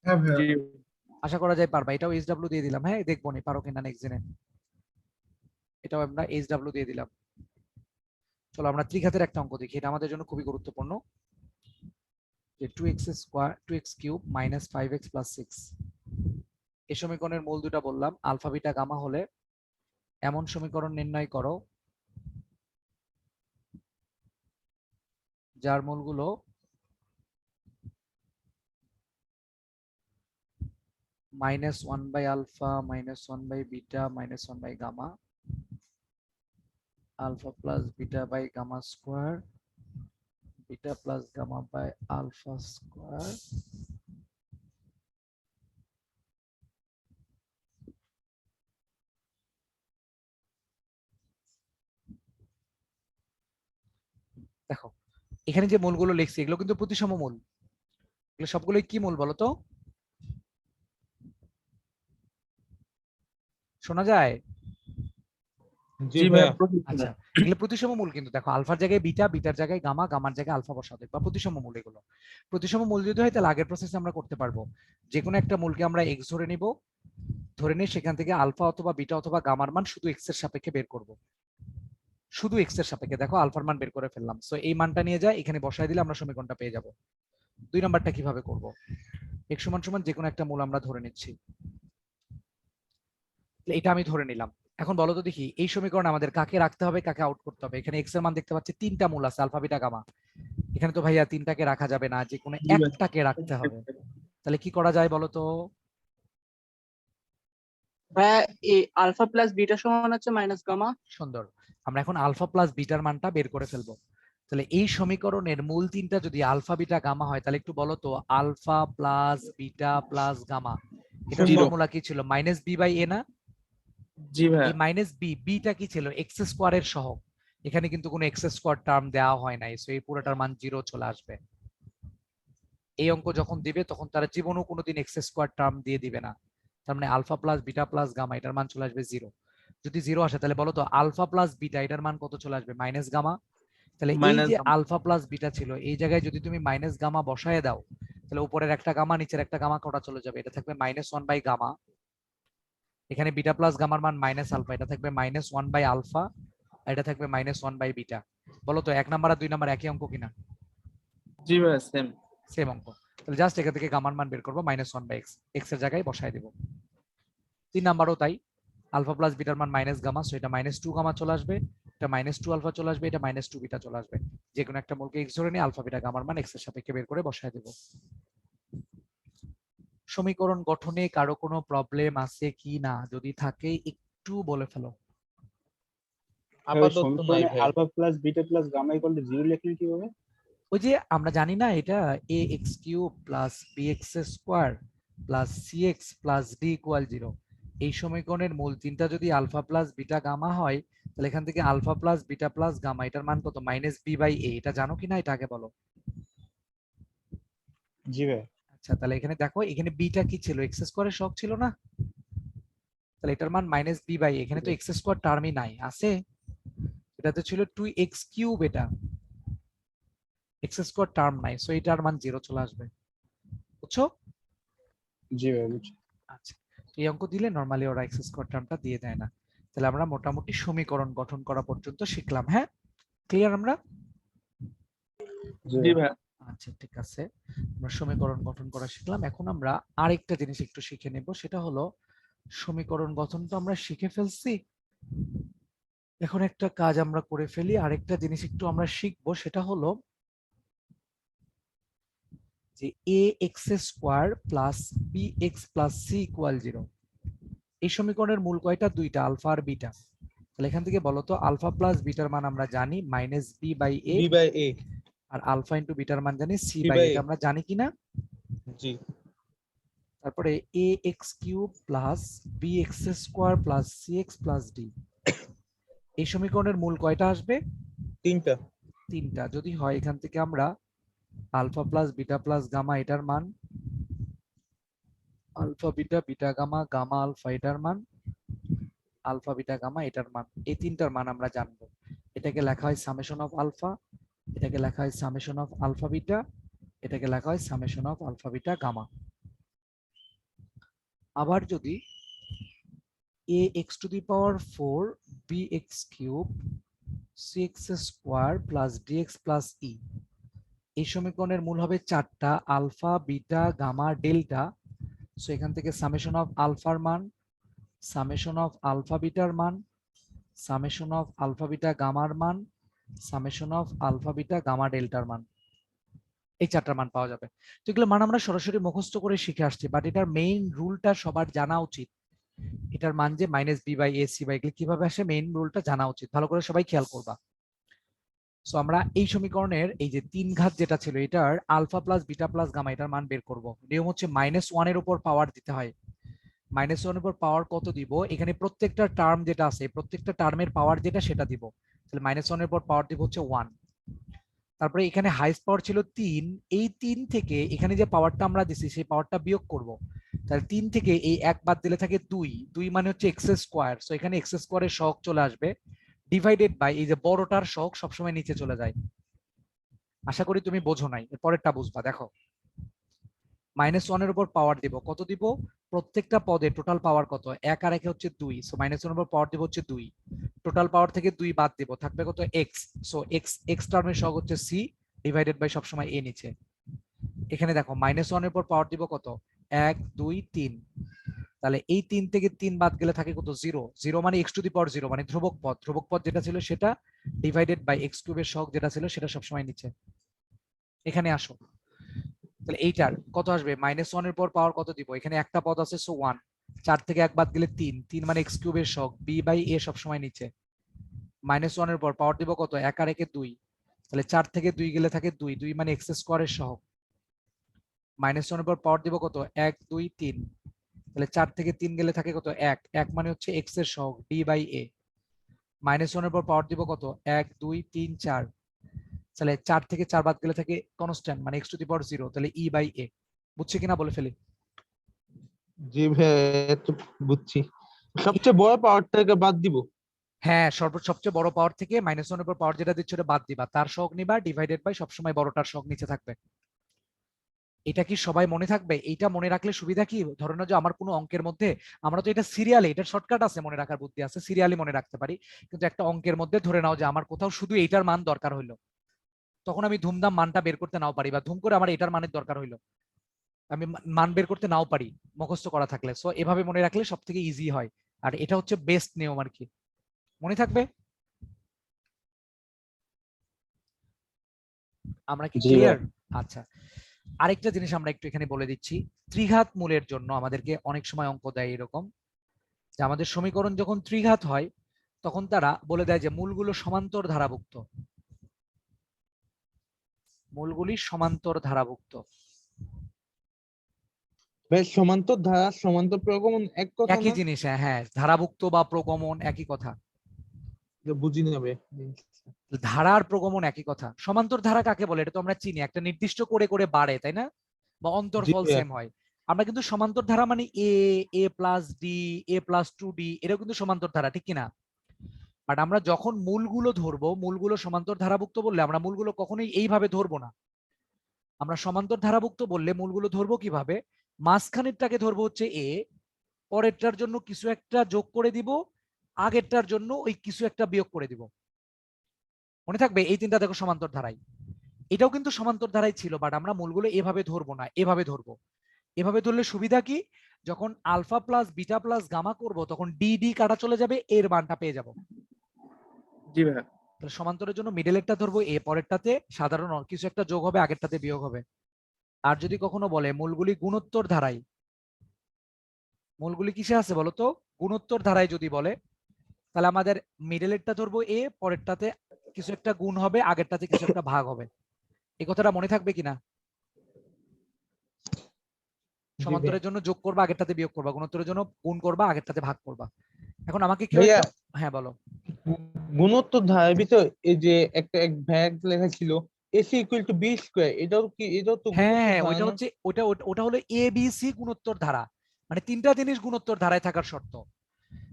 হ্যাঁ ভাইয়া। জি আশা করা যায় পারবা। এটাও এইচডব্লিউ দিয়ে দিলাম, হ্যাঁ দেখবো নি পারো কিনা নেক্সট দিনে। এটাও আমরা এইচডব্লিউ দিয়ে দিলাম। চলো আমরা ত্রিঘাতের একটা অঙ্ক দেখি, এটা আমাদের জন্য খুবই গুরুত্বপূর্ণ। যে 2x³ - 5x + 6, এই সমীকরণের মূল দুটা বললাম আলফা বিটা গামা হলে এমন সমীকরণ নির্ণয় করো যার মূলগুলো -1/α, -1/β, -1/গামা, alpha plus beta by gamma square, beta plus gamma by alpha square. দেখো এখানে যে মূলগুলো লিখছি এগুলো কিন্তু প্রতিসম মূল, এগুলো সবগুলোই কি মূল বলো তো? শোনা যায়? জি জি ভাইয়া, ভাইয়া। আচ্ছা এগুলো প্রতিসম মূল কিন্তু। দেখো আলফার জায়গায় বিটা, বিটার জায়গায় গামা, গামার জায়গায় আলফা বসাও, দেখবা প্রতিসম মূল এগুলো। প্রতিসম মূল যদি হয় তাহলে আগের প্রসেসে আমরা করতে পারবো, যে কোনো একটা মূলকে আমরা এক্স ধরে নিব, ধরে নিয়ে সেখান থেকে আলফা অথবা বিটা অথবা গামার মান শুধু এক্স এর সাপেক্ষে বের করব, শুধু এক্স এর সাপেক্ষে। দেখো আলফার মান বের করে ফেললাম, সো এই মানটা নিয়ে যায় এখানে বসায় দিলে আমরা সমীকরণটা পেয়ে যাব। 2 নাম্বারটা কিভাবে করব? x সমান যে কোনো একটা মূল আমরা ধরে নিচ্ছি, এটা আমি ধরে নিলাম। এখন বলো তো দেখি এই সমীকরণে আমাদের কাকে রাখতে হবে কাকে আউট করতে হবে? এখানে এক্স এর মান দেখতে পাচ্ছি তিনটা মূল আছে আলফা বিটা গামা, এখানে তো ভাইয়া তিনটাকে রাখা যাবে না, যে কোনো জি ভাই। একটাকে রাখতে হবে। তাহলে কি করা যায় বলো তো? ভাইয়া এই আলফা প্লাস বিটা সমান হচ্ছে মাইনাস গামা। সুন্দর, আমরা এখন আলফা প্লাস বিটার মানটা বের করে ফেলবো। তাহলে এই সমীকরণের মূল তিনটা যদি আলফা বিটা গামা হয় তাহলে একটু বলো তো alpha plus beta plus gamma, এটার Zero। ফর্মুলা কি ছিল? -b/a না? জি ভাইয়া। এই বিটা কি ছিল? এক্স স্কোয়ারের সহগ। এখানে কিন্তু কোনো এক্স স্কোয়ার টার্ম দেওয়া হয় নাই, সো এই পুরোটার মান 0 চলে আসবে। এই অঙ্ক যখন দিবে তখন তারা জীবনেও কোনোদিন এক্স স্কোয়ার টার্ম দিয়ে দিবে না। তার মানে alpha plus beta plus gamma এটার মান চলে আসবে 0। যদি 0 আসে তাহলে বলো তো আলফা প্লাস বিটা এটার মান কত চলে আসবে? Minus gamma. তাহলে এই মাইনাস যে আলফা প্লাস বিটা ছিল এই জায়গায় যদি তুমি মাইনাস গামা বসায় দাও তাহলে উপরের একটা গামা নিচের একটা গামা কটা চলে যাবে? এটা থাকবে -1/গামা, এখানে বিটা প্লাস গামার মান মাইনাস আলফা, এটা থাকবে -1/আলফা, এটা থাকবে -1/বিটা। বলো তো 1 নাম্বার আর 2 নাম্বার একই অঙ্ক কিনা? জি ভাইয়া, সেম। সেম অঙ্ক। তাহলে জাস্ট এখান থেকে গামার মান বের করবো -1/x, এক্স এর জায়গায় বসায় দেবো। 3 নাম্বারও তাই, আলফা প্লাস বিটার মান মাইনাস গামা, সো এটা -2 গামা চলে আসবে, এটা -2 আলফা চলে আসবে, এটা -2 বিটা চলে আসবে। যে কোনো একটা মূলকে এক্স ধরে নিয়ে আলফা বিটা গামার মান এক্স এর সাপেক্ষে বের করে বসায় দেবো। সমীকরণ গঠনে কারো কোনো প্রবলেম আছে কি না? যদি থাকে একটু বলে ফেলো। আপাতত নাই সমীকরণে ভাই। Alpha plus beta plus gamma equal to 0 লিখলেন কিভাবে? ওই যে আমরা জানি না এটা ax³ plus bx² plus cx plus d equal 0। এই সমীকরণের মূল তিনটা যদি আলফা প্লাস বিটা গামা হয়, তাহলে এখান থেকে alpha plus beta plus gamma এটার মান কত? -b/a। এটা জানো কিনা এটা আগে বলো। জি ভাই। আচ্ছা, তাহলে এখানে দেখো, এখানে বিটা কি ছিল? x² এর সহগ ছিল না? তাহলে এটার মান -b/a। এখানে তো x² টার্মই নাই, আছে? এটা তো ছিল 2x³ এটা, x² টার্ম নাই, সো এটার মান 0 চলে আসবে। বুঝছো? জি ভাই বুঝছি। আচ্ছা, এই অঙ্ক দিলে নরমালি ওরা x² টার্মটা দিয়ে দেয় না। তাহলে আমরা মোটামুটি সমীকরণ গঠন করা পর্যন্ত শিখলাম। হ্যাঁ, ক্লিয়ার আমরা? জি জি ভাই। ভাই। আচ্ছা, ঠিক আছে, আমরা সমীকরণ গঠন করা শিখলাম। এখন আমরা আরেকটা জিনিস একটু শিখে নেব, সেটা হলো সমীকরণ গঠন তো আমরা শিখে ফেলছি, এখন একটা কাজ আমরা করে ফেলি, আরেকটা জিনিস একটু আমরা শিখবো, সেটা হলো যে ax² plus bx plus c equal 0। এই সমীকরণের মূল কয়টা? দুইটা, আলফা আর বিটা। তাহলে এখান থেকে বলো তো, আলফা প্লাস বিটার মান আমরা জানি -b/a, b/a আর আলফা ইন্টু বিটার মান জানি c/a, c/a এটা আমরা জানি কিনা? জি। তারপরে ax³ plus bx² plus cx plus d, এই সমীকরণের মূল কয়টা আসবে? তিনটা। তিনটা। যদি হয়, এখান থেকে আমরা alpha plus beta plus gamma এটার মান, alpha beta beta gamma gamma alpha এটার মান, আলফা বিটা গামা এটার মান, এই তিনটার মান আমরা জানবো। এটাকে লেখা হয় সামেশন অফ আলফা, এটাকে লেখা হয় সামেশন অফ আলফা বিটা, এটাকে লেখা হয় summation of alpha beta gamma. আবার যদি ax⁴ bx³ cx² plus dx plus e, এই সমীকরণের মূল হবে চারটা, alpha beta gamma delta. So এখান থেকে সামেশন অফ আলফার মান, সামেশন অফ আলফা বিটার মান, সামেশন অফ আলফা বিটা গামার মান, summation of alpha beta gamma ডেল্টার মান, এই চারটার মান পাওয়া যাবে। তো এগুলো মান আমরা সরাসরি মুখস্থ করে শিখে আসছি, বাট এটার মেইন রুলটা সবার জানা উচিত। এটার মান যে -b/a c/a, এগুলো কিভাবে আসে মেইন রুলটা জানা উচিত, ভালো করে সবাই খেয়াল করবা। সো আমরা এই সমীকরণের এই যে 3 ঘাত যেটা ছিল, এটার alpha plus beta plus gamma এটার মান বের করব। নিয়ম হচ্ছে -1 এর উপর পাওয়ার দিতে হয়। -1 এর উপর পাওয়ার কত দিব? এখানে প্রত্যেকটা টার্ম যেটা আছে, প্রত্যেকটা টার্মের পাওয়ার যেটা সেটা দিব। তাহলে -1 এর উপর পাওয়ার দিব হচ্ছে 1। তারপরে এখানে হাইস্ট পাওয়ার ছিল 3, এই 3 থেকে এখানে যে পাওয়ারটা আমরা দিছি সেই পাওয়ারটা বিয়োগ করব। তাহলে 3 থেকে এই 1 বাদ দিলে থাকে 2, 2 মানে হচ্ছে x²। সো এখানে x² এর সহগ চলে আসবে, ডিভাইডেড বাই এই যে বড়টার সহগ সবসময় নিচে চলে যায়। আশা করি তুমি বোঝো নাই, এর পরেরটা বুঝবা। দেখো, -1 এর উপর পাওয়ার দিব, কত দিব? প্রত্যেকটা পদে টোটাল পাওয়ার কত? 1 আর 1 হচ্ছে 2, সো -1 এর উপর পাওয়ার দিব হচ্ছে 2। টোটাল পাওয়ার থেকে 2 বাদ দিব, থাকবে কত? x। সো x টার্মের সহগ হচ্ছে c, ডিভাইডেড বাই সবসময় a নিচে। এখানে দেখো -1 এর উপর পাওয়ার দিব কত? 1 2 3। তাহলে এই 3 থেকে 3 বাদ গেলে থাকে কত? 0। 0 মানে x⁴ মানে ধ্রুবক পদ, ধ্রুবক পদ যেটা ছিল সেটা, ডিভাইডেড বাই x³ এর সহগ যেটা ছিল সেটা সবসময় নিচে। এখানে আসো, তাহলে এইটার কত আসবে? -1 এর পর পাওয়ার কত দিব? এখানে একটা পদ আছে, সো 1। 4 থেকে 1 বাদ গেলে 3, 3 মানে x³ এর সহগ, b/a সবসময় নিচে। -1 এর পর পাওয়ার দিব কত? 1 আর 1 2, তাহলে 4 থেকে 2 গেলে থাকে 2, 2 মানে x² এর সহগ। -1 এর পর পাওয়ার দিব কত? 1 2 3, তাহলে 4 থেকে 3 গেলে থাকে কত? 1, 1 মানে হচ্ছে x এর সহগ, d/a। -1 এর পর পাওয়ার দিব কত? 1 2 3 4, তাহলে 4 থেকে 4 বাদ গেলে থাকে কনস্ট্যান্ট মানে x⁴, তাহলে e/a। বুঝছি কিনা বলে ফেলি। জি ভাই, তো বুঝছি। সবচেয়ে বড় পাওয়ারটাকে বাদ দিব। হ্যাঁ, সবচেয়ে বড় পাওয়ার থেকে -1 এর পর পাওয়ার যেটা দিচ্ছে ওটা বাদ দিবা, তার সহগ নিবা, ডিভাইডেড বাই সবসময় বড়টার সহগ নিচে থাকবে। এটা কি সবাই মনে থাকবে? এইটা মনে রাখলে সুবিধা কি, ধরো না যে আমার কোনো অঙ্কের মধ্যে, আমরা তো এটা সিরিয়ালে, এটা শর্টকাট আছে, মনে রাখার বুদ্ধি আছে, সিরিয়ালি মনে রাখতে পারি। কিন্তু একটা অঙ্কের মধ্যে ধরে নাও যে আমার কোথাও শুধু এইটার মান দরকার হইলো, তখন আমি ধুমধাম মানটা বের করতে নাও পারি, বা ধুম করে আমার এটার মানের দরকার হইলো, আমি মান বের করতে নাও পারি মুখস্থ করা থাকলে। সো এভাবে মনে রাখলে সব থেকে ইজি হয়, আর এটা হচ্ছে বেস্ট নিয়ম আর কি, মনে থাকবে। আমরা কি জি ক্লিয়ার? ভাই। আচ্ছা, আরেকটা জিনিস আমরা একটু এখানে বলে দিচ্ছি। ত্রিঘাত মূলের জন্য আমাদেরকে অনেক সময় অঙ্ক দেয় এরকম, যে আমাদের সমীকরণ যখন ত্রিঘাত হয় তখন তারা বলে দেয় যে মূলগুলো সমান্তর ধারাভুক্ত, মূলগুলি সমান্তর ধারাভুক্ত। ভাই সমান্তর ধারা সমান্তর প্রগমন এক কথা একই না? জিনিস, হ্যাঁ হ্যাঁ, ধারাভুক্ত বা প্রগমন একই কথা, এটা বুঝি নেবে। ধারার প্রগমন একই কথা। সমান্তর ধারা কাকে বলে এটা তো আমরা চিনি, একটা নির্দিষ্ট করে করে বাড়ে, তাই না, বা জি অন্তরফল ভাইয়া। সেম হয়। আমরা কিন্তু সমান্তর ধারা মানে এ, এ প্লাস ডি, এ প্লাস 2d, এটাও কিন্তু সমান্তর ধারা, ঠিক কিনা? বাট আমরা যখন মূলগুলো ধরবো, মূলগুলো সমান্তর ধারাভুক্ত বললে আমরা মূলগুলো কখনোই এইভাবে ধরবো না। আমরা সমান্তর ধারাভুক্ত বললে মূলগুলো ধরবো কিভাবে, মাঝখানেরটাকে ধরবো হচ্ছে এ, পরেরটার জন্য কিছু একটা যোগ করে দিব, আগেরটার জন্য ওই কিছু একটা বিয়োগ করে দিব। মনে থাকবে এই তিনটা দেখো সমান্তর ধারাই। এটাও কিন্তু সমান্তর ধারাই ছিল, বাট আমরা মূলগুলো এভাবে ধরবো না, এভাবে ধরবো। এভাবে ধরলে সুবিধা কি, যখন alpha plus beta plus gamma করব তখন ডি ডি কাটা চলে যাবে, এর মানটা পেয়ে যাব। জি ভাইয়া। তাহলে সমান্তরের জন্য মিডলেরটা ধরবো এ, পরেরটাতে সাধারণ কিছু একটা যোগ হবে, আগেরটাতে বিয়োগ হবে। আর যদি কখনো বলে মূলগুলি গুণোত্তর ধারায়, মূলগুলি কিসে আছে বলতো, গুণোত্তর ধারায় যদি বলে, তাহলে আমাদের মিডলেরটা ধরবো এ, পরেরটাতে কিছু একটা গুণ হবে, আগেরটাতে কিছু একটা ভাগ হবে। এই কথাটা মনে থাকবে কিনা? জি ভাই। সমান্তরের জন্য যোগ করবা, আগেরটাতে বিয়োগ করবা, গুণোত্তরের জন্য গুণ করবা, আগেরটাতে ভাগ করবা। এখন আমাকে কেউ ভাইয়া একটা, হ্যাঁ বলো। গুণোত্তর ধারার ভিতর এই যে একটা এক ভাগ লেখা ছিল AC equal to B square, এটাও কি, এটাও তো হ্যাঁ গুণোত্তর হ্যাঁ, ধারা ওইটা না? হচ্ছে ওটা হলো এ বি সি গুণোত্তর ধারা, মানে তিনটা জিনিস গুণোত্তর ধারায় থাকার শর্ত।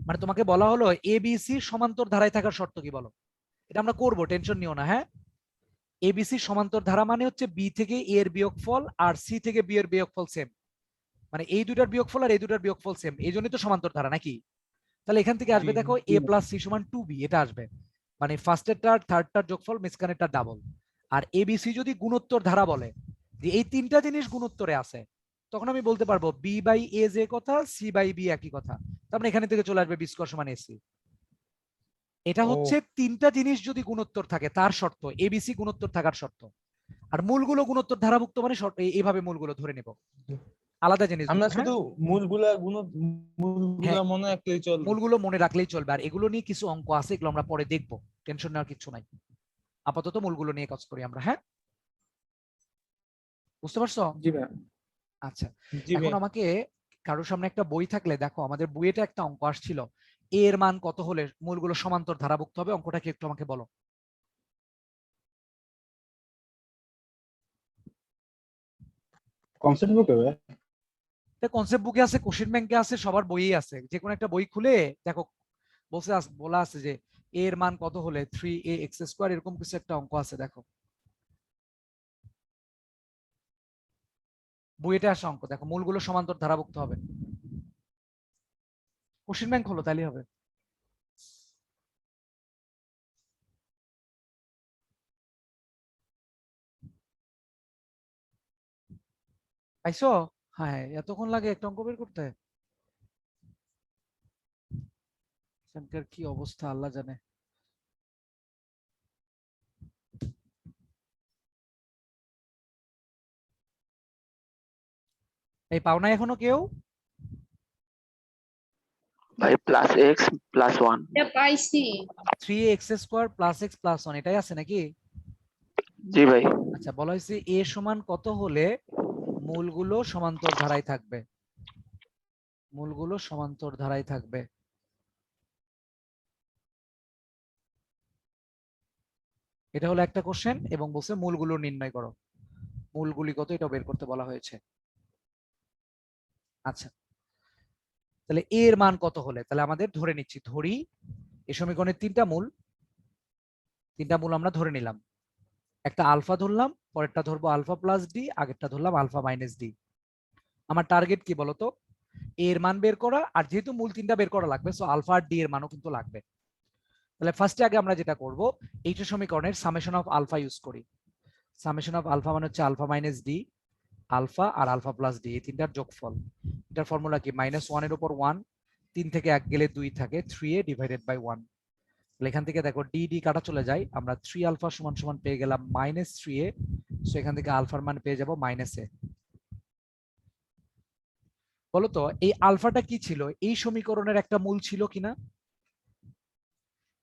মানে তোমাকে বলা হলো এ বি সি সমান্তর ধারায় থাকার শর্ত কি বলো, এটা আমরা করবো, টেনশন নিও না। হ্যাঁ, এবিসি সমান্তর ধারা মানে হচ্ছে বি থেকে এ এর বিয়োগফল আর সি থেকে বি এর বিয়োগফল সেম, মানে এই দুটার বিয়োগফল আর এই দুটার বিয়োগফল সেম, এই জন্যই তো সমান্তর ধারা নাকি। তাহলে এখান থেকে জি আসবে দেখো এ প্লাস সি সমান 2b, এটা আসবে, মানে ফার্স্টেরটার থার্ডটার যোগফল মাঝখানেরটা ডাবল। আর এবিসি যদি গুণোত্তর ধারা বলে যে এই তিনটা জিনিস গুণোত্তরে আছে, তখন আমি বলতে পারবো বি বাই এ যে কথা, সি বাই বি একই কথা, তার মানে এখানে থেকে চলে আসবে বি স্কয়ার সমান এসি। এটা ও হচ্ছে তিনটা জিনিস যদি গুণোত্তর থাকে তার শর্ত, এবিসি গুণোত্তর থাকার শর্ত। আর মূলগুলো গুণোত্তর ধারাভুক্ত মানে এইভাবে মূলগুলো ধরে নেব, আলাদা জিনিস আমরা দুটো। হ্যাঁ শুধু মূলগুলা হ্যাঁ, মনে রাখলেই চলবে। মূলগুলো মনে রাখলেই চলবে, আর এগুলো নিয়ে কিছু অঙ্ক আছে, এগুলো আমরা পরে দেখবো, টেনশন নেওয়ার কিছু নাই। আপাতত মূলগুলো নিয়ে কাজ করি আমরা। হ্যাঁ, বুঝতে পারছো? জি ভাইয়া। আচ্ছা, জি এখন ভাই। আমাকে কারোর সামনে একটা বই থাকলে দেখো, আমাদের বইয়েটা একটা অঙ্ক আসছিল, এর মান কত হলে মূলগুলো সমান্তর ধারাভুক্ত হবে, অঙ্কটা কি একটু আমাকে বলো। কনসেপ্ট বুকে ভাই? কনসেপ্ট বুকে আছে, কোশ্চেন ব্যাংকে আছে, সবার বইয়ে আছে, যে কোনো একটা বই খুলে দেখো, বলা আছে যে এর মান কত হলে 3ax², এরকম কিছু একটা অঙ্ক আছে, দেখো বইয়েটা আসা অঙ্ক, দেখো মূলগুলো সমান্তর ধারাভুক্ত হবে। কোশ্চেন ব্যাংক হলো তাহলে হবে। পাইছো? হ্যাঁ, এতক্ষণ লাগে একটা অঙ্ক বের করতে, এখানকার কি অবস্থা আল্লাহ জানে। এই পাও না এখনো কেউ? ভাই +x+1। এটা পাইছি। 3ax² + x + 1 এটাই আছে নাকি? জি ভাই। আচ্ছা, বলা হয়েছে এ সমান কত হলে মূলগুলো সমান্তর ধারায় থাকবে, মূলগুলো সমান্তর ধারায় থাকবে। এটা হলো একটা কোশ্চেন, এবং বলছে মূলগুলো নির্ণয় করো, মূলগুলি কত এটা বের করতে বলা হয়েছে। আচ্ছা, তাহলে এর মান কত হলে, তাহলে আমাদের ধরে নিচ্ছি, ধরি এই সমীকরণের তিনটা মূল আমরা ধরে নিলাম, একটা আলফা ধরলাম, পরেরটা ধরবো আলফা প্লাস ডি, আগেরটা ধরলাম আলফা মাইনাস ডি। আমার টার্গেট কি বলতো, এর মান বের করা, আর যেহেতু মূল তিনটা বের করা লাগবে, সো আলফা আর ডি এর মানও কিন্তু লাগবে। তাহলে ফার্স্টে আগে আমরা যেটা করব, এইটা সমীকরণের সামেশন অফ আলফা ইউজ করি। সামেশন অফ আলফা মানে হচ্ছে আলফা মাইনাস ডি, আলফা আর আলফা প্লাস ডি, এই তিনটার যোগফল। এটার ফর্মুলা কি, -1 এর উপর 1, 3 থেকে 1 গেলে 2 থাকে, 3a ডিভাইডেড বাই 1। তাহলে এখান থেকে দেখো ডি ডি কাটা চলে যায়, আমরা 3 আলফা সমান সমান পেয়ে গেলাম -3a, সো এখান থেকে আলফার মান পেয়ে যাব -a। বলতো এই আলফাটা কি ছিল, এই সমীকরণের একটা মূল ছিল কিনা?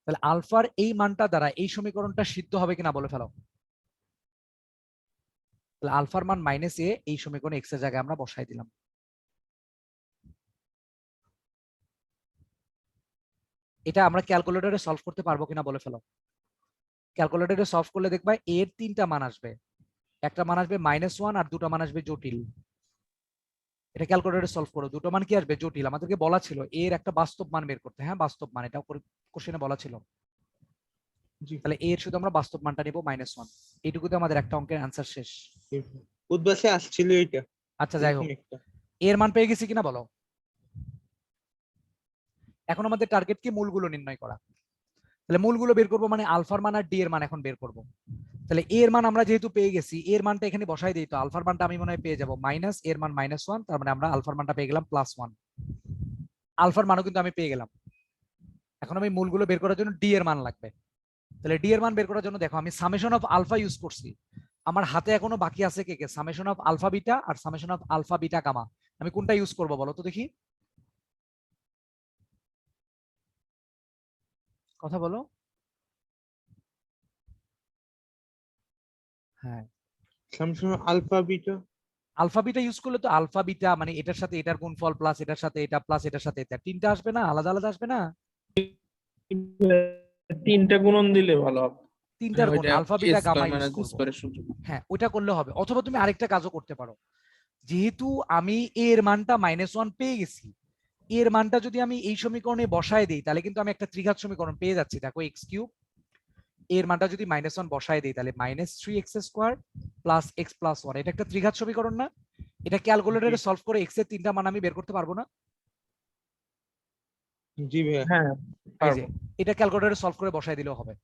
তাহলে আলফার এই মানটা দ্বারা এই সমীকরণটা সিদ্ধ হবে কিনা বলে ফেলো। তাহলে আলফার মান -a এই সমীকরণে এক্স এর জায়গায় আমরা বসাই দিলাম। এটা আমরা ক্যালকুলেটরে সলভ করতে পারবো কিনা বলে ফেলো। ক্যালকুলেটরে সলভ করলে দেখবা এর 3টা মান আসবে, একটা মান আসবে -1 আর দুটো মান আসবে জটিল। এটা ক্যালকুলেটরে সলভ করো, দুটো মান কি আসবে জটিল। আমাদেরকে বলা ছিল এর একটা বাস্তব মান বের করতে, হ্যাঁ বাস্তব মান, এটা কোশ্চেনে বলা ছিল। জি তাহলে এর শুধু আমরা বাস্তব মানটা নিব -1, এইটুকুতে আমাদের একটা অঙ্কের অ্যান্সার শেষ। উদ্বাসে আসছিল এটা। আচ্ছা যাই হোক, এরকম একটা। এর মান পেয়ে গেছি কিনা বলো। এখন আমাদের টার্গেট কি মূলগুলো নির্ণয় করা। তাহলে মূলগুলো বের করবো মানে আলফার মান আর ডি এর মান এখন বের করব। তাহলে এর মান আমরা যেহেতু পেয়ে গেছি, এর মানটা এখানে বসাই দিই, তো আলফার মানটা আমি মনে হয় পেয়ে যাবো মাইনাস এর মান -1, তার মানে আমরা আলফার মানটা পেয়ে গেলাম +1। আলফার মানও কিন্তু আমি পেয়ে গেলাম। এখন আমি মূলগুলো বের করার জন্য ডি এর মান লাগবে। তাহলে ডি এর মান বের করার জন্য দেখো আমি সামেশন অফ আলফা ইউজ করছি, আমার হাতে এখনো বাকি আছে কে কে, সামেশন অফ আলফা বিটা আর summation of alpha beta gamma. আমি কোনটা ইউজ করবো বলো তো দেখি, কথা বলো। হ্যাঁ Samsung alpha beta. Alpha beta use করলে তো আলফা বিটা মানে এটার সাথে এটার গুণফল প্লাস এটার সাথে এটা প্লাস এটার সাথে এটা, তিনটা আসবে না, আলাদা আলাদা আসবে না, 3টা গুণন দিলে ভালো হবে। তিনটার গুণ ওইটা alpha beta gamma use minus করবো। স্কয়ারের সূত্র। হ্যাঁ ওইটা করলে হবে, অথবা তুমি আরেকটা কাজও করতে পারো। যেহেতু আমি এর মানটা -1 পেয়ে গেছি, এর মানটা যদি আমি এই সমীকরণে বসায় দিই তাহলে কিন্তু আমি একটা ত্রিঘাত সমীকরণ পেয়ে যাচ্ছি। দেখো x3 এর মানটা যদি -1 বসায় দিই তাহলে -3x² + x + 1, এটা একটা ত্রিঘাত সমীকরণ না। এটা ক্যালকুলেটরে সলভ করে x এর 3টা মান আমি বের করতে পারবো না। জি ভাইয়া। হ্যাঁ এই যে এটা ক্যালকুলেটরে সলভ করে বসায় দিলেও হবে।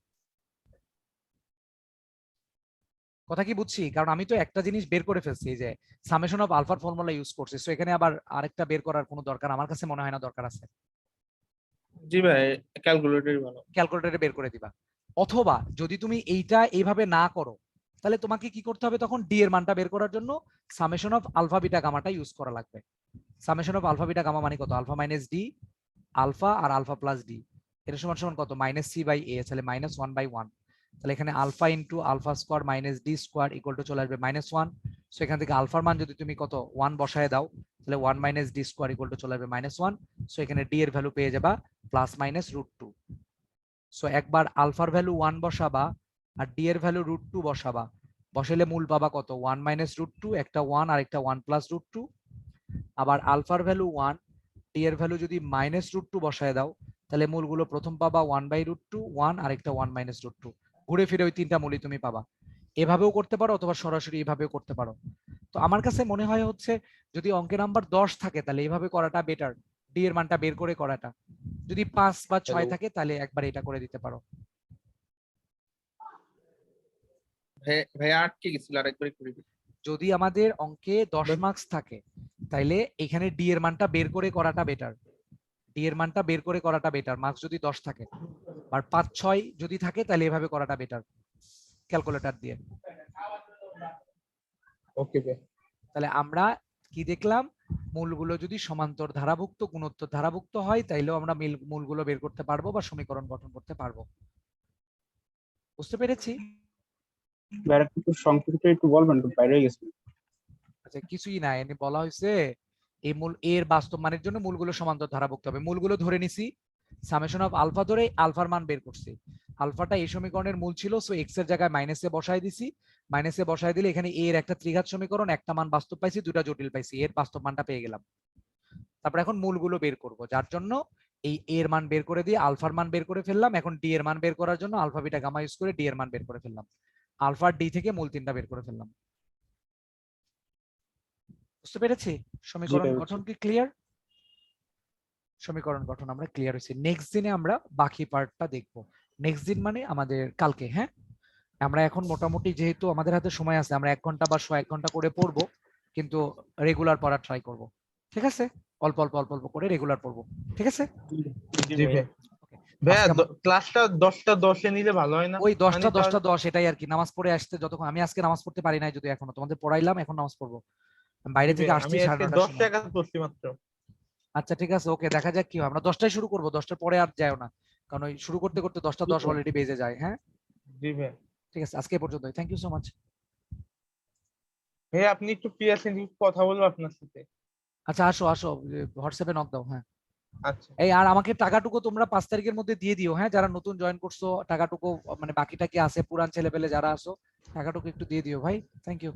কথা কি বুঝছি, কারণ আমি তো একটা জিনিস বের করে ফেলছি, এই যে সামেশন অফ আলফার ফর্মুলা ইউজ করছি, সো এখানে আবার আরেকটা বের করার কোনো দরকার আমার কাছে মনে হয় না দরকার আছে। জি ভাই, ক্যালকুলেটরই ভালো। ক্যালকুলেটরে বের করে দিবা। অথবা যদি তুমি এইটা এইভাবে না করো তাহলে তোমাকে কি করতে হবে, তখন ডি এর মানটা বের করার জন্য সামেশন অফ আলফা বিটা গামাটা ইউজ করা লাগবে। Summation of alpha beta gamma মানে কত, আলফা মাইনাস ডি, আলফা আর আলফা প্লাস ডি, এটা সমান সমান কত -c/a, তাহলে -1/1। তাহলে এখানে alpha into alpha square minus d square equal to চলে আসবে -1। সো এখান থেকে আলফার মান যদি তুমি কত 1 বসায় দাও তাহলে 1 minus d square equal to চলে আসবে -1। সো এখানে ডি এর ভ্যালু পেয়ে যাবা +-√2। সো একবার আলফার ভ্যালু 1 বসাবা আর ডি এর ভ্যালু √2 বসাবা, বসাইলে মূল পাবা কত 1 - √2, একটা 1 আর একটা 1 + √2। আবার আলফার ভ্যালু 1, ডি এর ভ্যালু যদি -√2 বসায় দাও তাহলে মূলগুলো প্রথম পাবা 1/√2, 1 আর একটা 1 - √2, ঘুরে ফিরে ওই তিনটা মূলই তুমি পাবা। এভাবেও করতে পারো অথবা সরাসরি এভাবেও করতে পারো। তো আমার কাছে মনে হয় হচ্ছে যদি অঙ্কে নাম্বার 10 থাকে তাহলে এইভাবে করাটা বেটার, ডি এর মানটা বের করে করাটা। যদি 5 বা 6 থাকে তাহলে একবার এটা করে দিতে পারো। ভাই আটকে গেছিল, আরেকবার করে দিই। যদি আমাদের অঙ্কে 10 মার্কস থাকে তাইলে এখানে ডি এর মানটা বের করে করাটা বেটার, ডি এর মানটা বের করে করাটা বেটার মার্কস যদি 10 থাকে। আর 5-6 যদি থাকে তাহলে এভাবে করাটা বেটার ক্যালকুলেটর দিয়ে। ওকে ভাই। তাহলে আমরা কি দেখলাম, মূলগুলো যদি সমান্তর ধারাভুক্ত গুণোত্তর ধারাভুক্ত হয় তাইলেও আমরা মূলগুলো বের করতে পারবো বা সমীকরণ গঠন করতে পারবো। বুঝতে পেরেছি? একটু সংক্ষিপ্ত একটু বলবেন, একটু বাইরে গেছি। আচ্ছা কিছুই না, এনে বলা হয়েছে এই মূল এর বাস্তব মানের জন্য মূলগুলো সমান্তর ধারাভুক্ত হবে। মূলগুলো ধরে নিছি, সামেশন অফ আলফা ধরে আলফার মান বের করছি। আলফাটা এই সমীকরণের মূল ছিল, সো এক্স এর জায়গায় মাইনাসে বসায় দিছি। মাইনাসে বসায় দিলে এখানে এর একটা ত্রিঘাত সমীকরণ, একটা মান বাস্তব পাইছি, দুটা জটিল পাইছি, এর বাস্তব মানটা পেয়ে গেলাম। তারপর এখন মূলগুলো বের করব, যার জন্য এই এর মান বের করে দিয়ে আলফার মান বের করে ফেললাম। এখন ডি এর মান বের করার জন্য আলফা বিটা গামা ইউজ করে ডি এর মান বের করে ফেললাম। আলফা ডি থেকে মূল তিনটা বের করে ফেললাম। বুঝতে পেরেছি? সমীকরণ গঠন কি ক্লিয়ার? সমীকরণ গঠন আমরা ক্লিয়ার হয়েছি। নেক্সট দিনে আমরা বাকি পার্টটা দেখব। নেক্সট দিন মানে আমাদের কালকে। হ্যাঁ, আমরা এখন মোটামুটি যেহেতু আমাদের হাতে সময় আছে আমরা 1 ঘন্টা বা 1 ঘন্টা করে পড়বো, কিন্তু রেগুলার পড়ার ট্রাই করব। ঠিক আছে? অল্প অল্প অল্প অল্প করে রেগুলার পড়বো। ঠিক আছে? জি ভাই। ভাইয়া ক্লাসটা 10টা 10-এ নিলে ভালো হয় না? ওই 10টা মানে 10টা 10 এটাই আর কি। নামাজ পড়ে আসতে যতক্ষণ, আমি আজকে নামাজ পড়তে পারি নাই যদি, এখনো তোমাদের পড়াইলাম, এখন নামাজ পড়বো। বাইরে থেকে আসছি আমি আজকে 9:30 10 টাকা পড়ছি মাত্র। আচ্ছা ঠিক আছে, ওকে দেখা যাক কি হয়। আমরা 10টায় শুরু করবো, 10টার পরে আর যাও না, কারণ ওই শুরু করতে করতে 10টা 10 অলরেডি বেজে যায়। হ্যাঁ, জি ভাই। ঠিক আছে, আজকে এ পর্যন্তই। Thank you so much. ভাই আপনি একটু ফ্রি আছেন, একটু কথা বলবো আপনার সাথে? আচ্ছা, আসো আসো, হোয়াটসঅ্যাপে নক দাও। হ্যাঁ, আচ্ছা। এই আর আমাকে টাকাটুকু তোমরা 5 তারিখের মধ্যে দিয়ে দিও। হ্যাঁ, যারা নতুন জয়েন করছো টাকাটুকু, মানে বাকিটা কি আছে পুরান ছেলে পেলে যারা আসো, টাকাটুকু একটু দিয়ে দিও ভাই। Thank you.